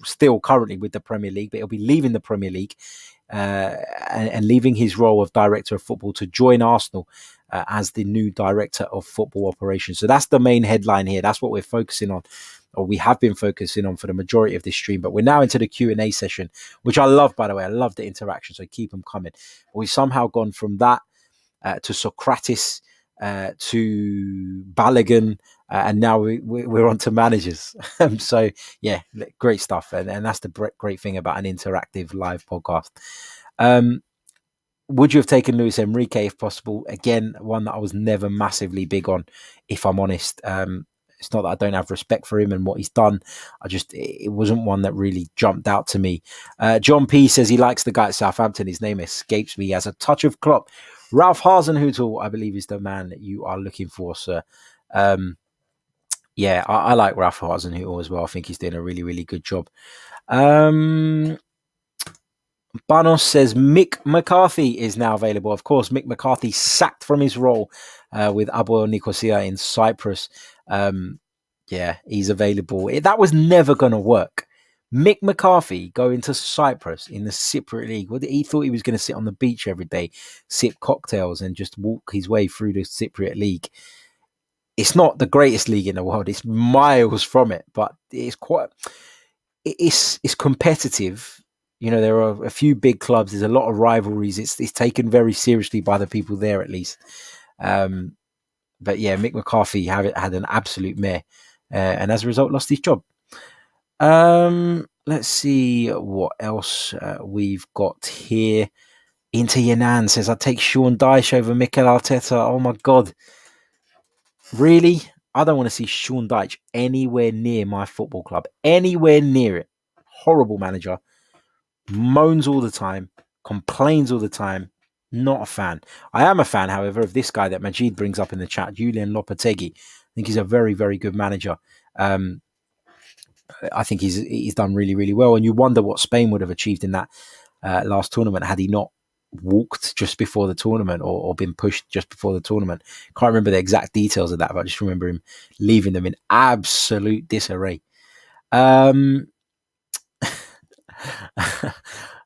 still currently with the Premier League, but he'll be leaving the Premier League and leaving his role of director of football to join Arsenal as the new director of football operations. So that's the main headline here. That's what we're focusing on, or we have been focusing on for the majority of this stream. But we're now into the Q&A session, which I love, by the way. I love the interaction, so keep them coming. We've somehow gone from that to Sokratis, to Balogun, and now we're on to managers. So, yeah, great stuff. And that's the great thing about an interactive live podcast. Would you have taken Luis Enrique if possible? Again, one that I was never massively big on, if I'm honest. It's not that I don't have respect for him and what he's done. It wasn't one that really jumped out to me. John P says he likes the guy at Southampton. His name escapes me. He has a touch of Klopp. Ralph Hasenhuttl, I believe, is the man that you are looking for, sir. Yeah, I like Ralph Hasenhuttl as well. I think he's doing a really, really good job. Banos says Mick McCarthy is now available. Of course, Mick McCarthy sacked from his role with Abo Nicosia in Cyprus. Yeah, he's available. That was never going to work. Mick McCarthy going to Cyprus in the Cypriot League. He thought he was going to sit on the beach every day, sip cocktails and just walk his way through the Cypriot League. It's not the greatest league in the world. It's miles from it, but it's competitive. There are a few big clubs. There's a lot of rivalries. It's taken very seriously by the people there, at least. But yeah, Mick McCarthy had an absolute mare, and as a result, lost his job. Let's see what else we've got here. Inter Yanan says, I'd take Sean Dyche over Mikel Arteta. Oh my God. Really? I don't want to see Sean Dyche anywhere near my football club. Anywhere near it. Horrible manager. Moans all the time. Complains all the time. Not a fan. I am a fan, however, of this guy that Majid brings up in the chat, Julian Lopetegui. I think he's a very, very good manager. I think he's done really, really well. And you wonder what Spain would have achieved in that last tournament had he not walked just before the tournament or been pushed just before the tournament. Can't remember the exact details of that, but I just remember him leaving them in absolute disarray.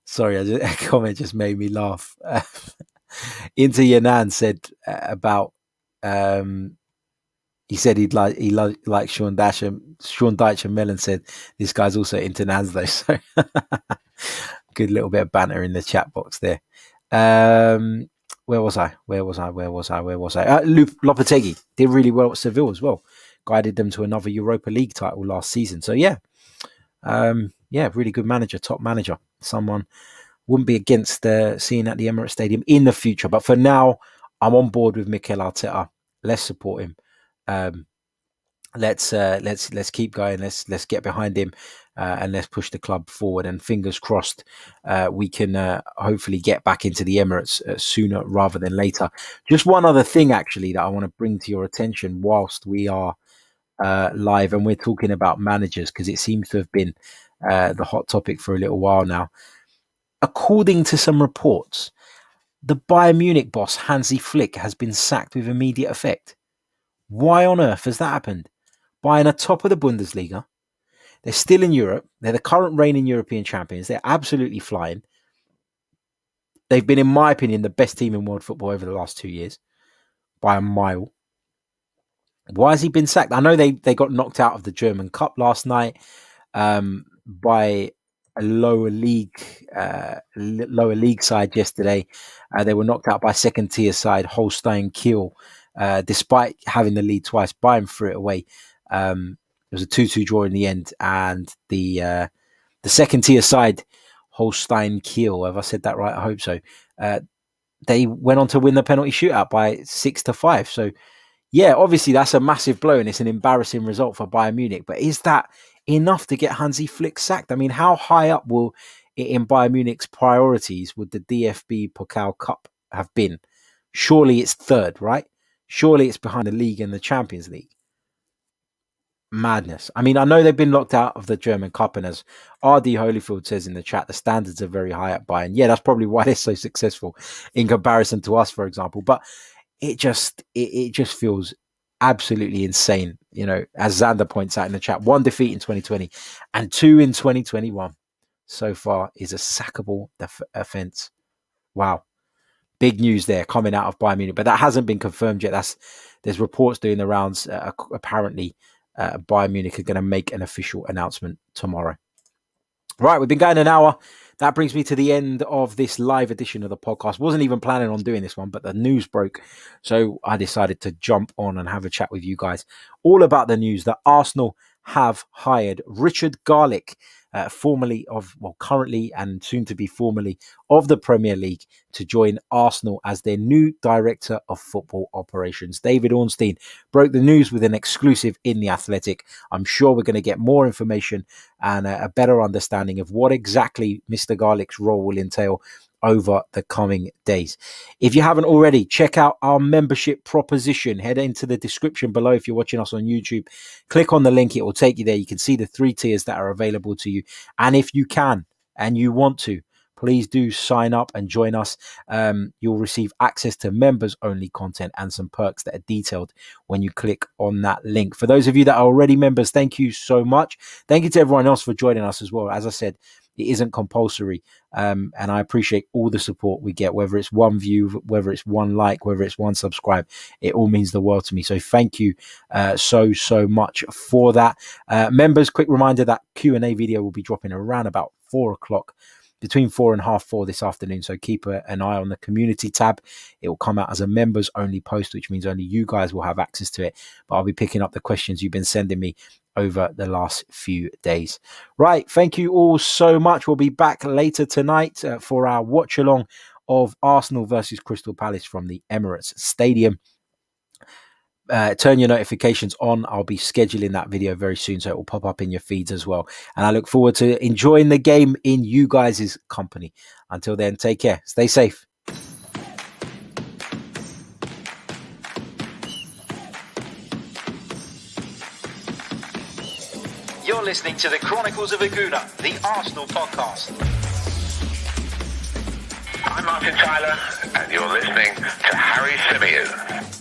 Sorry, a comment just made me laugh. Inter Yanan said about he said he liked Sean Dyche, and Mellon said this guy's also into Nans though. So good little bit of banter in the chat box there. Where was I? Lopetegui did really well at Seville as well. Guided them to another Europa League title last season. So yeah, really good manager, top manager. Someone wouldn't be against seeing at the Emirates Stadium in the future. But for now, I'm on board with Mikel Arteta. Let's support him. Let's keep going. Let's get behind him and let's push the club forward. And fingers crossed, we can hopefully get back into the Emirates sooner rather than later. Just one other thing, actually, that I want to bring to your attention whilst we are live and we're talking about managers, because it seems to have been the hot topic for a little while now. According to some reports, the Bayern Munich boss Hansi Flick has been sacked with immediate effect. Why on earth has that happened? Bayern are top of the Bundesliga. They're still in Europe. They're the current reigning European champions. They're absolutely flying. They've been, in my opinion, the best team in world football over the last 2 years by a mile. Why has he been sacked? I know they got knocked out of the German Cup last night by a lower league side yesterday. They were knocked out by second tier side Holstein Kiel, despite having the lead twice. Bayern threw it away. It was a 2-2 draw in the end, and the second tier side Holstein Kiel, have I said that right? I hope so. They went on to win the penalty shootout by 6-5. So yeah, obviously that's a massive blow and it's an embarrassing result for Bayern Munich. But is that enough to get Hansi Flick sacked? I mean, how high up will it in Bayern Munich's priorities would the DFB Pokal Cup have been? Surely it's third, right? Surely it's behind the league and the Champions League. Madness. I mean, I know they've been locked out of the German Cup, and as RD Holyfield says in the chat, the standards are very high at Bayern. Yeah, that's probably why they're so successful in comparison to us, for example. But it just feels absolutely insane. You know, as Xander points out in the chat, 1 defeat in 2020 and 2 in 2021 so far is a sackable offence. Wow. Big news there coming out of Bayern Munich, but that hasn't been confirmed yet. There's reports doing the rounds. Apparently, Bayern Munich are going to make an official announcement tomorrow. Right, we've been going an hour. That brings me to the end of this live edition of the podcast. Wasn't even planning on doing this one, but the news broke. So I decided to jump on and have a chat with you guys all about the news that Arsenal have hired Richard Garlick, currently and soon to be formerly of the Premier League, to join Arsenal as their new director of football operations. David Ornstein broke the news with an exclusive in The Athletic. I'm sure we're going to get more information and a better understanding of what exactly Mr. Garlick's role will entail over the coming days. If you haven't already, check out our membership proposition. Head into the description below if you're watching us on YouTube. Click on the link. It will take you there. You can see the 3 tiers that are available to you. And if you can and you want to, please do sign up and join us. You'll receive access to members only content and some perks that are detailed when you click on that link. For those of you that are already members, thank you so much. Thank you to everyone else for joining us as well. As I said, it isn't compulsory, and I appreciate all the support we get, whether it's 1 view, whether it's 1 like, whether it's 1 subscribe. It all means the world to me. So thank you so much for that. Members, quick reminder that Q&A video will be dropping around about 4 o'clock, between 4 and half 4 this afternoon. So keep an eye on the community tab. It will come out as a members only post, which means only you guys will have access to it. But I'll be picking up the questions you've been sending me over the last few days. Right. Thank you all so much. We'll be back later tonight for our watch along of Arsenal versus Crystal Palace from the Emirates Stadium. Turn your notifications on. I'll be scheduling that video very soon, so it will pop up in your feeds as well. And I look forward to enjoying the game in you guys' company. Until then, take care. Stay safe. You're listening to the Chronicles of a Gooner, the Arsenal podcast. I'm Martin Tyler, and you're listening to Harry Symeou.